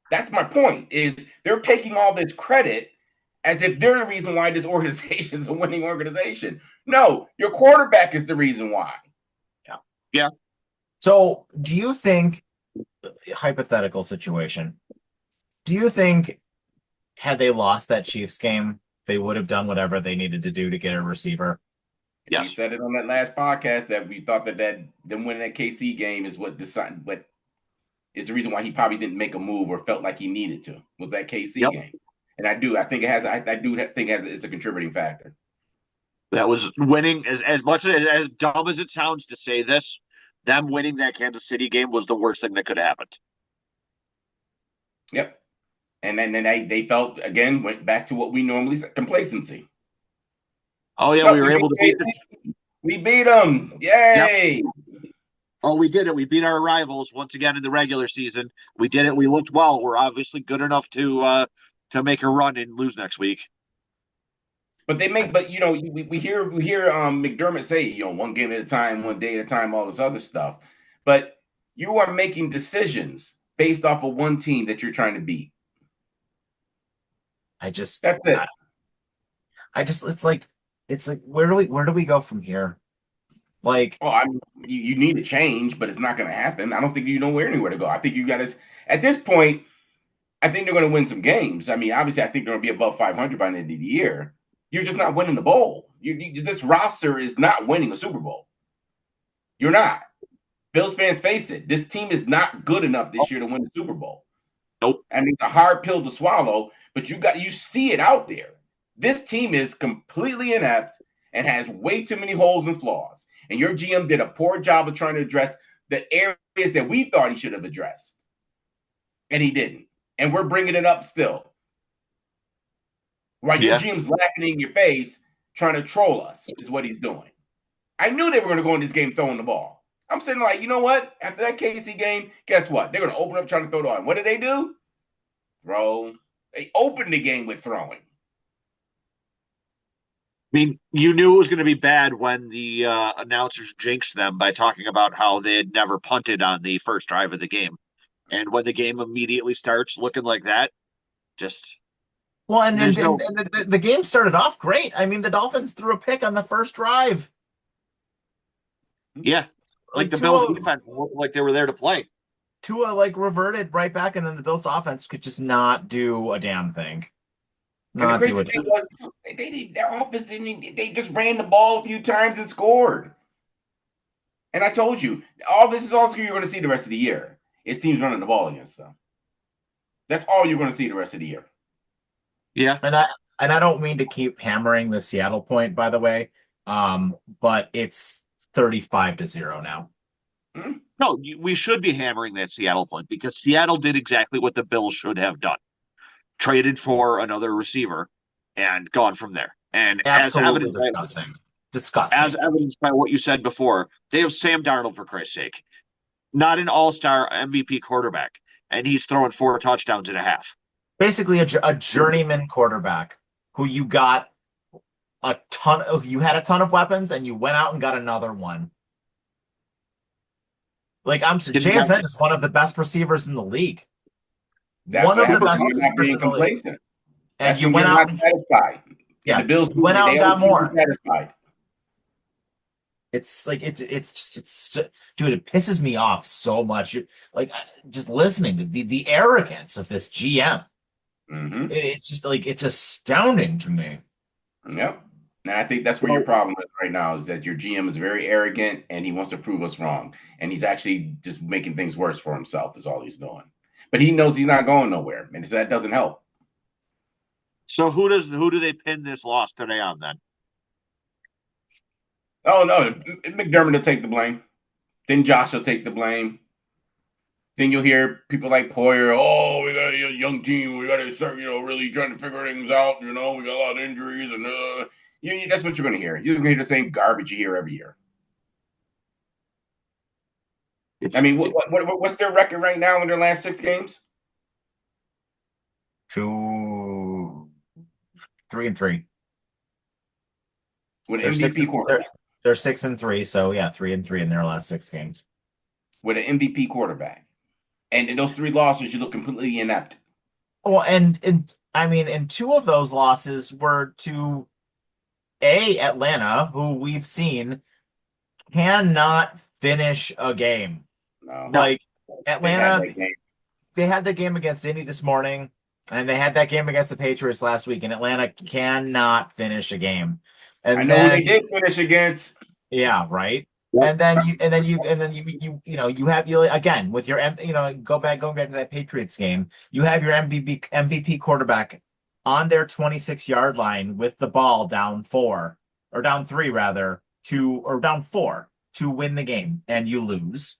That's my point, is they're taking all this credit as if they're the reason why this organization is a winning organization. No, your quarterback is the reason why. Yeah. So do you think, hypothetical situation, do you think had they lost that Chiefs game, they would have done whatever they needed to do to get a receiver? Yes. We said it on that last podcast that we thought that them winning that KC game is what is the reason why he probably didn't make a move or felt like he needed to, was that KC game. And I think it's a contributing factor. That was winning, as much as dumb as it sounds to say this, them winning that Kansas City game was the worst thing that could have happened. Yep. And then they felt, again, went back to what we normally say, complacency. Oh, yeah, we were able to beat them. We beat them. Yay. Yep. Oh, we did it. We beat our rivals once again in the regular season. We did it. We looked well. We're obviously good enough to make a run and lose next week. But we hear McDermott say, one game at a time, one day at a time, all this other stuff. But you are making decisions based off of one team that you're trying to beat. That's it. It's like where do we go from here? Like, you need to change, but it's not going to happen. I don't think you know anywhere to go. I think you got to, at this point, I think they're going to win some games. I mean, obviously, I think they're going to be above 500 by the end of the year. You're just not winning the bowl. This roster is not winning a Super Bowl. You're not. Bills fans face it. This team is not good enough this year to win the Super Bowl. Nope. I mean, it's a hard pill to swallow, but you see it out there. This team is completely inept and has way too many holes and flaws. And your GM did a poor job of trying to address the areas that we thought he should have addressed. And he didn't. And we're bringing it up still. While your GM's laughing in your face, trying to troll us, is what he's doing. I knew they were going to go in this game throwing the ball. I'm sitting like, you know what? After that KC game, guess what? They're going to open up trying to throw the ball. What did they do? Throw. They opened the game with throwing. I mean, you knew it was going to be bad when the announcers jinxed them by talking about how they had never punted on the first drive of the game. And when the game immediately starts looking like that, just... Well, and the game started off great. I mean, the Dolphins threw a pick on the first drive. Yeah. Like the Bills defense looked like they were there to play. Tua reverted right back, and then the Bills offense could just not do a damn thing. Not do it. Their offense they just ran the ball a few times and scored. And I told you, all this is also you're going to see the rest of the year. Is teams running the ball against them. That's all you're going to see the rest of the year. Yeah. And I don't mean to keep hammering the Seattle point, by the way. But it's 35-0 now. Mm-hmm. No, we should be hammering that Seattle point because Seattle did exactly what the Bills should have done. Traded for another receiver and gone from there. And Absolutely disgusting. Disgusting. As evidenced by what you said before, they have Sam Darnold, for Christ's sake, not an all-star MVP quarterback, and he's throwing 4 touchdowns and a half. Basically, a journeyman quarterback who you got you had a ton of weapons, and you went out and got another one. Like JSN is one of the best receivers in the league. One of the best receivers in the league. And you went out satisfied. Yeah, the Bills went out and got more. Satisfied. It's like it's dude, it pisses me off so much. Like just listening to the arrogance of this GM. Mm-hmm. It's just like it's astounding to me. Yep. And I think that's where your problem is right now, is that your GM is very arrogant and he wants to prove us wrong. And he's actually just making things worse for himself is all he's doing. But he knows he's not going nowhere. And so that doesn't help. So who do they pin this loss today on then? Oh no, McDermott will take the blame. Then Josh will take the blame. Then you'll hear people like Poyer, oh, we got a young team. We got to start, really trying to figure things out. We got a lot of injuries. And that's what you're going to hear. You're just going to hear the same garbage you hear every year. I mean, what's their record right now in their last 6 games? 2, 3-3. With an MVP quarterback. They're 6-3, so yeah, 3-3 in their last 6 games. With an MVP quarterback. And in those 3 losses, you look completely inept. Well, and I mean, and 2 of those losses were to Atlanta, who we've seen cannot finish a game. No. Like Atlanta, they had the game against Indy this morning, and they had that game against the Patriots last week, and Atlanta cannot finish a game. And I know who they did finish against. Yeah, right. Yep. And then you have again with your going back to that Patriots game, you have your MVP quarterback on their 26-yard line with the ball down 4 or down 3 rather or down 4 to win the game, and you lose.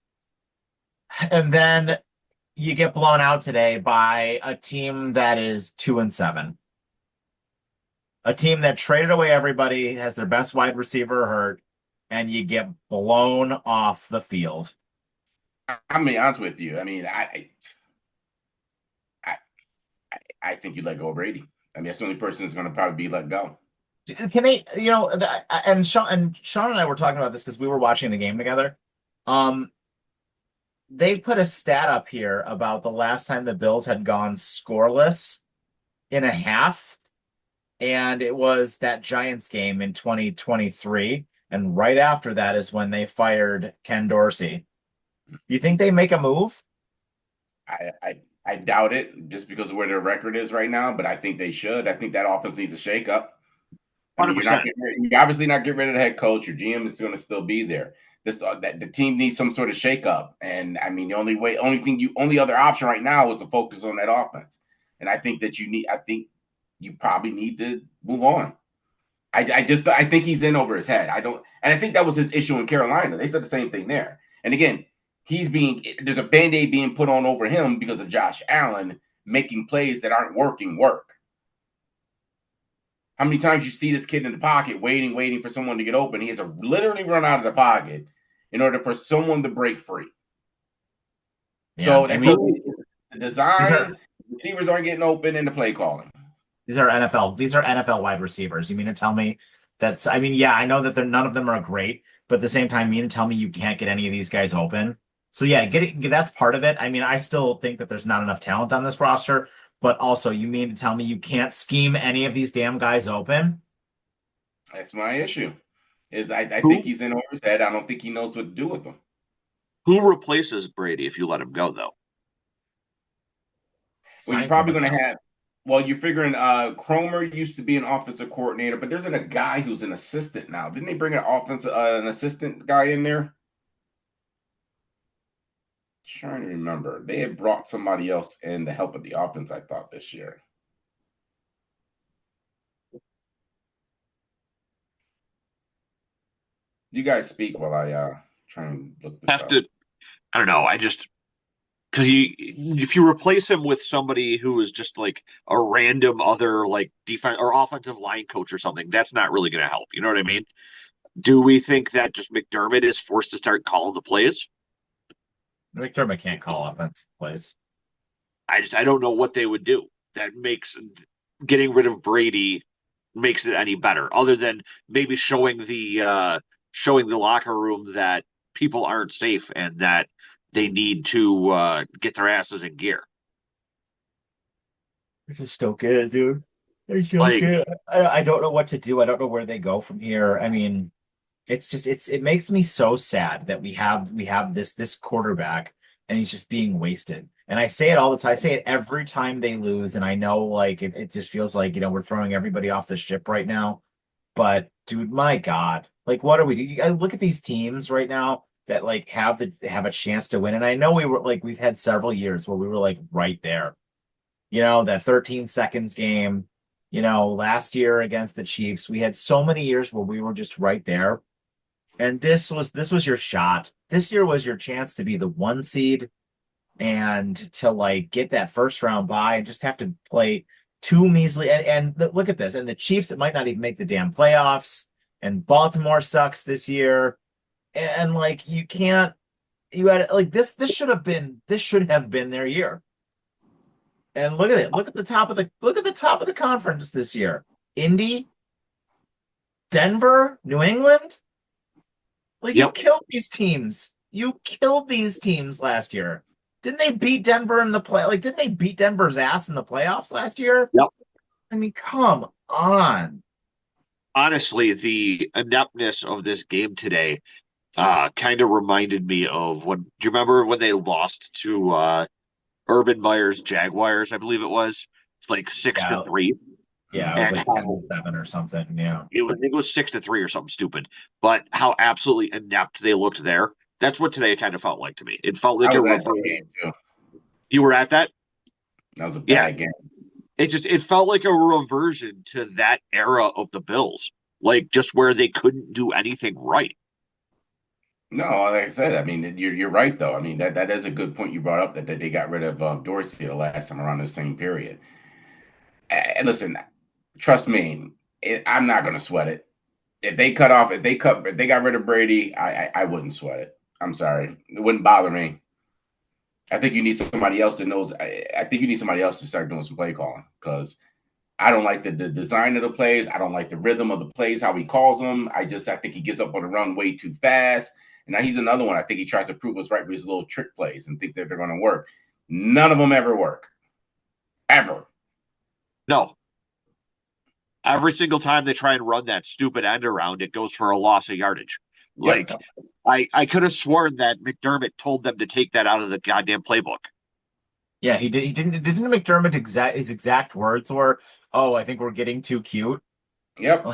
And then you get blown out today by a team that is 2-7. A team that traded away everybody, has their best wide receiver hurt, and you get blown off the field. I'm gonna be honest with you. I mean, I think you let go of Brady. I mean, that's the only person that's going to probably be let go. Can they? And Sean and I were talking about this because we were watching the game together. They put a stat up here about the last time the Bills had gone scoreless in a half, and it was that Giants game in 2023. And right after that is when they fired Ken Dorsey. You think they make a move? I doubt it, just because of where their record is right now. But I think they should. I think that offense needs a shakeup. I mean, you're obviously not getting rid of the head coach. Your GM is going to still be there. The team needs some sort of shakeup. And I mean, the only other option right now is to focus on that offense. And I think that you probably need to move on. I think he's in over his head. And I think that was his issue in Carolina. They said the same thing there. And again, there's a Band-Aid being put on over him because of Josh Allen making plays that aren't work. How many times you see this kid in the pocket waiting for someone to get open? He has to literally run out of the pocket in order for someone to break free. Yeah, so that's the design, receivers aren't getting open, and the play calling. These are NFL wide receivers. You mean to tell me I know that none of them are great, but at the same time, you mean to tell me you can't get any of these guys open? So yeah, that's part of it. I mean, I still think that there's not enough talent on this roster, but also you mean to tell me you can't scheme any of these damn guys open? That's my issue. I think he's in over his head. I don't think he knows what to do with them. Who replaces Brady if you let him go, though? Well, you're probably going to have. Well, you're figuring Cromer used to be an offensive coordinator, but there's a guy who's an assistant now. Didn't they bring an assistant guy in there? I'm trying to remember. They had brought somebody else in to help with the offense, I thought, this year. You guys speak while I try and look this up. I don't know. because if you replace him with somebody who is just like a random other like defense or offensive line coach or something, that's not really going to help. You know what I mean? Do we think that just McDermott is forced to start calling the plays? McDermott can't call offense plays. I don't know what they would do that makes getting rid of Brady makes it any better, other than maybe showing the locker room that people aren't safe and that they need to get their asses in gear. I just don't get it, dude. I don't Like, get it. I don't know what to do. I don't know where they go from here. I mean, it makes me so sad that we have this quarterback and he's just being wasted. And I say it all the time. I say it every time they lose. And I know like it just feels like, we're throwing everybody off the ship right now. But dude, my God, like what are we doing? I look at these teams right now that like have a chance to win. And I know we've had several years where we were like right there. That 13 seconds game, last year against the Chiefs. We had so many years where we were just right there. And this was your shot. This year was your chance to be the 1 seed and to like get that first round bye and just have to play two measly look at this. And the Chiefs that might not even make the damn playoffs, and Baltimore sucks this year. And like you had like this should have been their year. And look at it. Look at the top of the conference this year. Indy, Denver, New England. Like you killed these teams. You killed these teams last year. Didn't they beat Denver in the play? Like, didn't they beat Denver's ass in the playoffs last year? Yep. I mean, come on. Honestly, the ineptness of this game today kind of reminded me of do you remember when they lost to Urban Meyer's Jaguars, I believe it was? It's like 6-3. Yeah, it was like 10-7 or something. Yeah. I think it was 6-3 or something stupid. But how absolutely inept they looked there. That's what today kind of felt like to me. It felt like I was at that game too. You were at that? That was a bad game. It felt like a reversion to that era of the Bills. Like just where they couldn't do anything right. No, like I said, I mean, you're right though. I mean, that is a good point you brought up that they got rid of Dorsey the last time around the same period. And listen, trust me, I'm not going to sweat it. If they got rid of Brady, I wouldn't sweat it. I'm sorry, it wouldn't bother me. I think you need somebody else that knows. I think you need somebody else to start doing some play calling, because I don't like the design of the plays. I don't like the rhythm of the plays, how he calls them. I think he gets up on the run way too fast. And now he's another one. I think he tries to prove us right with his little trick plays and think that they're going to work. None of them ever work. Ever. No. Every single time they try and run that stupid end around, it goes for a loss of yardage. Like, yep. I could have sworn that McDermott told them to take that out of the goddamn playbook. Yeah, he did. He didn't. Didn't McDermott his exact words were, "Oh, I think we're getting too cute." Yep.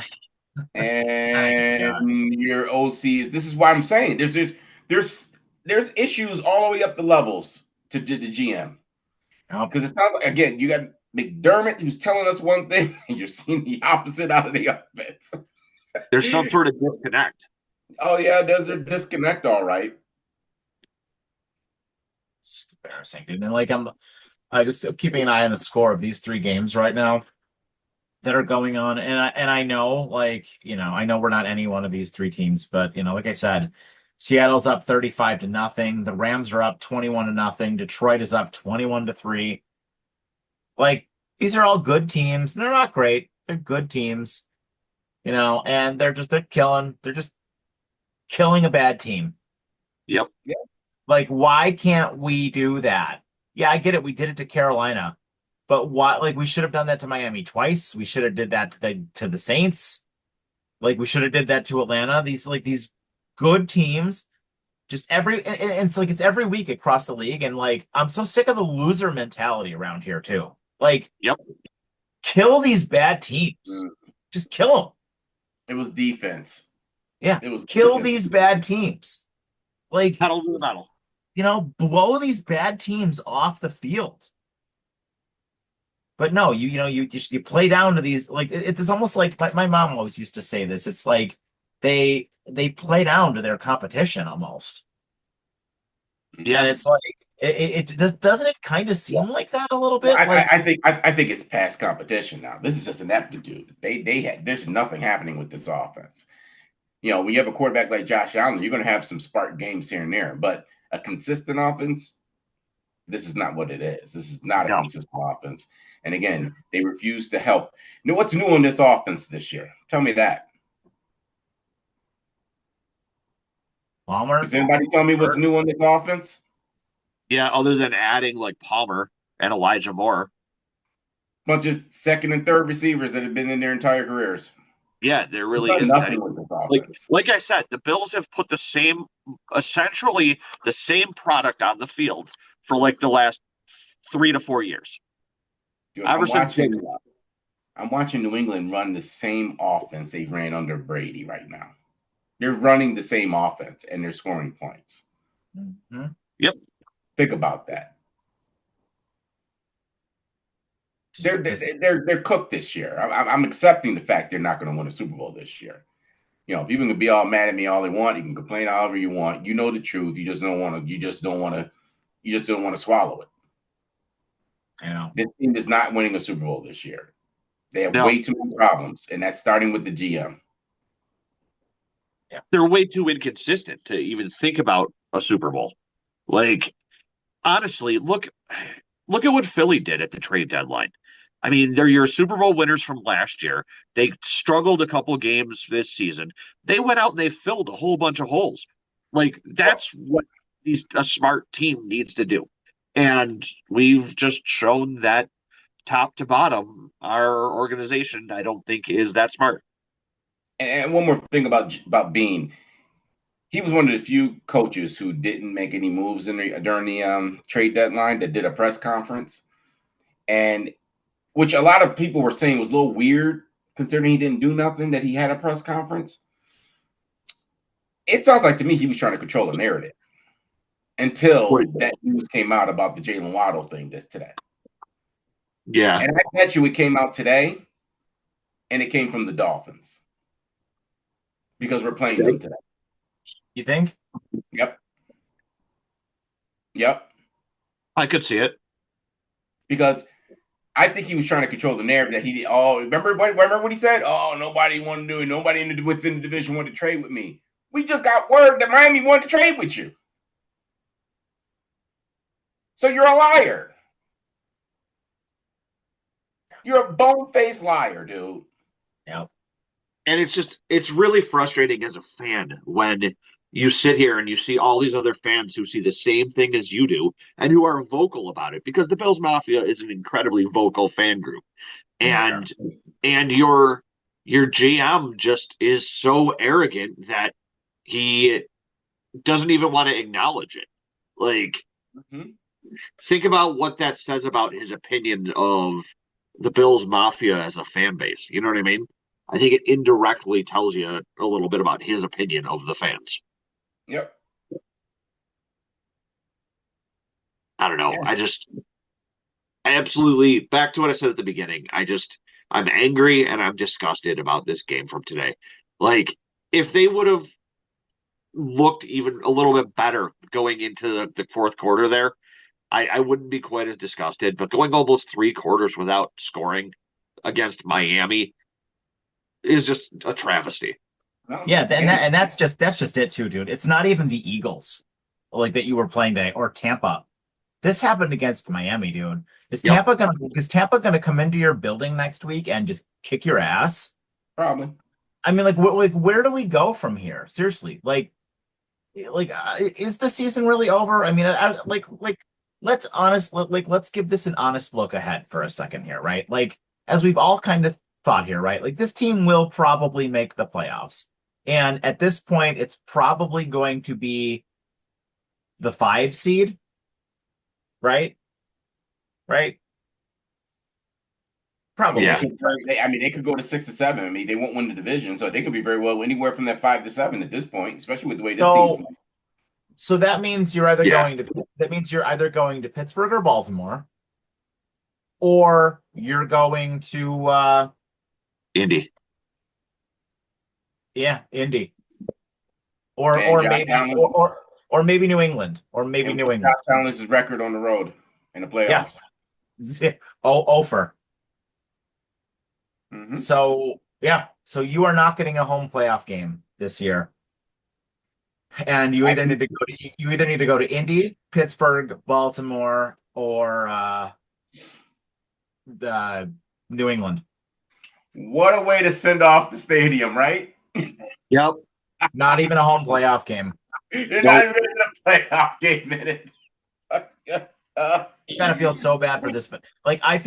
And your OCs. This is why I'm saying there's issues all the way up the levels to the GM, because it sounds like, again, you got McDermott who's telling us one thing and you're seeing the opposite out of the offense. There's some sort of disconnect. Oh yeah, there's a disconnect, all right. It's embarrassing, dude. And like I just keeping an eye on the score of these 3 games right now that are going on. And I know, like, I know we're not any one of these 3 teams, but like I said, Seattle's up 35-0. The Rams are up 21-0. Detroit is up 21-3. Like, these are all good teams. They're not great. They're good teams, and they're just killing a bad team. Yep. Like, why can't we do that? Yeah, I get it. We did it to Carolina, but why? Like, we should have done that to Miami twice. We should have did that to the Saints. Like, we should have did that to Atlanta. These good teams, just and it's like it's every week across the league. And like, I'm so sick of the loser mentality around here too. Like, yep, kill these bad teams. Just kill them. It was defense. Yeah, it was kill these bad teams. Like, pedal to the metal. Blow these bad teams off the field. But no, you play down to these. Like, it's almost like my mom always used to say this. It's like they play down to their competition almost. Yeah, and it's like Doesn't it kind of seem like that a little bit? Well, Like I think it's past competition now. This is just an aptitude. There's nothing happening with this offense. When you have a quarterback like Josh Allen, you're going to have some spark games here and there, but a consistent offense, this is not what it is. This is not a consistent offense. And again, they refuse to help. What's new on this offense this year? Tell me that. Palmer. Does anybody tell me what's new on this offense? Yeah, other than adding like Palmer and Elijah Moore. Bunch of second and third receivers that have been in their entire careers. Yeah, there really isn't nothing with this offense. Like I said, the Bills have put essentially the same product on the field for like the last 3 to 4 years. Dude, I'm watching New England run the same offense they ran under Brady right now. They're running the same offense and they're scoring points. Mm-hmm. Yep. Think about that. They're cooked this year. I'm accepting the fact they're not going to win a Super Bowl this year. People can be all mad at me all they want. You can complain however you want. You know the truth. You just don't want to. You just don't want to swallow it. This team is not winning a Super Bowl this year. They have way too many problems, and that's starting with the GM. Yeah, they're way too inconsistent to even think about a Super Bowl. Like, honestly, look at what Philly did at the trade deadline. I mean, they're your Super Bowl winners from last year. They struggled a couple games this season. They went out and they filled a whole bunch of holes. Like, that's what a smart team needs to do. And we've just shown that top to bottom, our organization, I don't think, is that smart. And one more thing about Bean. He was one of the few coaches who didn't make any moves during the trade deadline that did a press conference. And which a lot of people were saying was a little weird, considering he didn't do nothing, that he had a press conference. It sounds like to me he was trying to control the narrative until that news came out about the Jalen Waddle thing today. Yeah. And I bet you it came out today, and it came from the Dolphins because we're playing them today. You think? Yep. I could see it. Because I think he was trying to control the narrative that remember what he said? Oh, nobody wanted to do it. Nobody within the division wanted to trade with me. We just got word that Miami wanted to trade with you. So you're a liar. You're a bone-faced liar, dude. Yeah. And it's really frustrating as a fan when you sit here and you see all these other fans who see the same thing as you do and who are vocal about it, because the Bills Mafia is an incredibly vocal fan group. And your GM just is so arrogant that he doesn't even want to acknowledge it. Like, think about what that says about his opinion of the Bills Mafia as a fan base. You know what I mean? I think it indirectly tells you a little bit about his opinion of the fans. Yep. I don't know. Yeah. I absolutely, back to what I said at the beginning, I'm angry and I'm disgusted about this game from today. Like, if they would have looked even a little bit better going into the fourth quarter there, I wouldn't be quite as disgusted. But going almost 3 quarters without scoring against Miami is just a travesty. Yeah, and that's just it too, dude. It's not even the Eagles like that you were playing today or Tampa. This happened against Miami, dude. Is Tampa gonna come into your building next week and just kick your ass? Probably. I mean, like where do we go from here? Seriously, is the season really over? I mean, let's give this an honest look ahead for a second here, right? Like, as we've all kind of thought here, right? Like, this team will probably make the playoffs. And at this point, it's probably going to be the 5 seed, right? Right? Probably. Yeah. They could go to 6 or 7. I mean, they won't win the division, so they could be very well anywhere from that 5 to 7 at this point, especially with the way this team's playing. So that means you're either going to Pittsburgh or Baltimore, or you're going to Indy. Yeah, Indy. Or or maybe New England, or maybe And New what's England. Josh Allen's record on the road in the playoffs? Yeah. Over. Mm-hmm. So yeah, so you are not getting a home playoff game this year, and you either need to go to Indy, Pittsburgh, Baltimore, or New England. What a way to send off the stadium, right? Yep. Not even a home playoff game. You're not even in a playoff game in it. I kind of feel so bad for this, but like I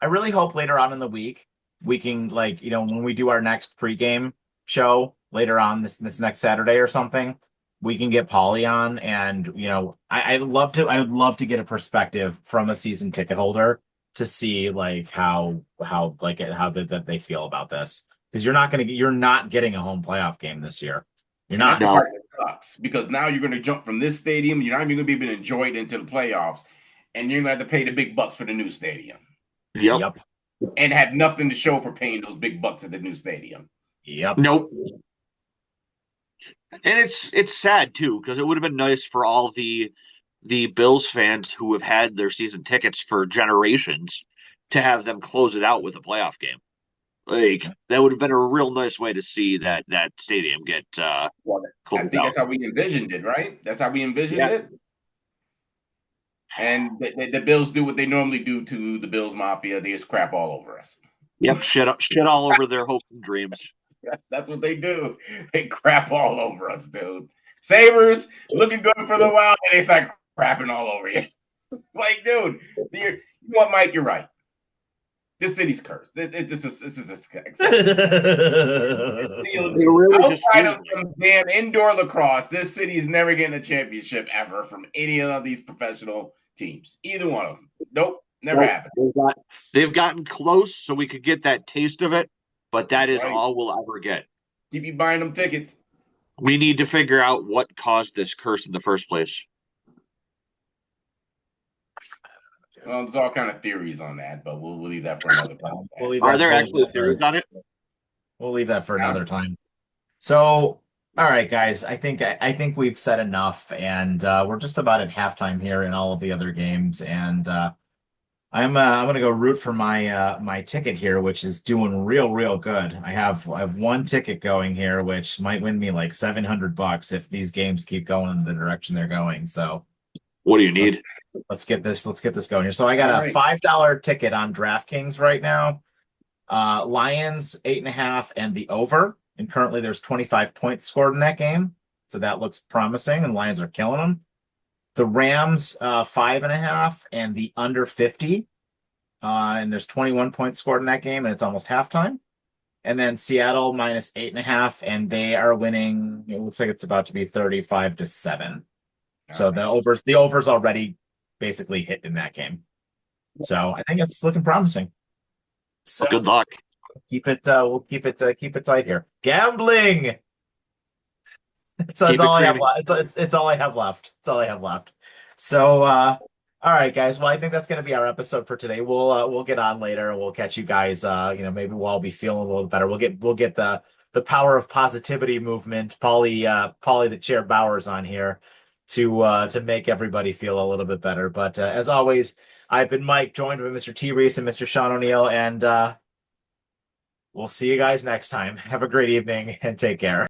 really hope later on in the week we can, like, when we do our next pregame show later on this next Saturday or something, we can get Paulie on, and I'd love to get a perspective from a season ticket holder to see like how that they feel about this, because you're not getting a home playoff game this year. You're not. That's the part that sucks, because now you're going to jump from this stadium. You're not even going to be able to enjoy it into the playoffs, and you're going to have to pay the big bucks for the new stadium. Yep. And have nothing to show for paying those big bucks at the new stadium. Yep. Nope. And it's sad too, because it would have been nice for all the Bills fans who have had their season tickets for generations to have them close it out with a playoff game. Like, that would have been a real nice way to see that stadium get closed I think out. that's how we envisioned it, right? That's how we envisioned it. And the Bills do what they normally do to the Bills Mafia. They just crap all over us. Yep, shit all over their hopes and dreams. That's what they do. They crap all over us, dude. Sabres looking good for the while, and they start crapping all over you. Like, dude, you know what, Mike? You're right. This city's cursed. This is outside of some damn indoor lacrosse, this city's never getting a championship ever from any of these professional teams. Either one of them. Nope, never happened. They've gotten close, so we could get that taste of it, but that is all we'll ever get. Keep you buying them tickets. We need to figure out what caused this curse in the first place. Well, there's all kind of theories on that, but we'll leave that for another time. Are there actually theories on it? We'll leave that for another time. So, all right, guys, I think we've said enough, and we're just about at halftime here in all of the other games, and I'm gonna go root for my ticket here, which is doing real good. I have one ticket going here, which might win me like $700 if these games keep going in the direction they're going. So, what do you need? Let's get this going here. So I got a $5 ticket on DraftKings right now. Lions 8.5 and the over. And currently there's 25 points scored in that game. So that looks promising, and the Lions are killing them. The Rams 5.5 and the under 50. And there's 21 points scored in that game, and it's almost halftime. And then Seattle minus 8.5, and they are winning. It looks like it's about to be 35-7. So the over's already basically hit in that game. So I think it's looking promising. So good luck. We'll keep it tight here. Gambling. It's all I have left. It's all I have left. It's all I have left. So all right, guys. Well, I think that's going to be our episode for today. We'll get on later. We'll catch you guys. Maybe we'll all be feeling a little better. We'll get the power of positivity movement. Paulie the Chair Bowers on here to make everybody feel a little bit better. But as always, I've been Mike, joined by Mr. T. Reese and Mr. Sean O'Neill, and we'll see you guys next time. Have a great evening and take care.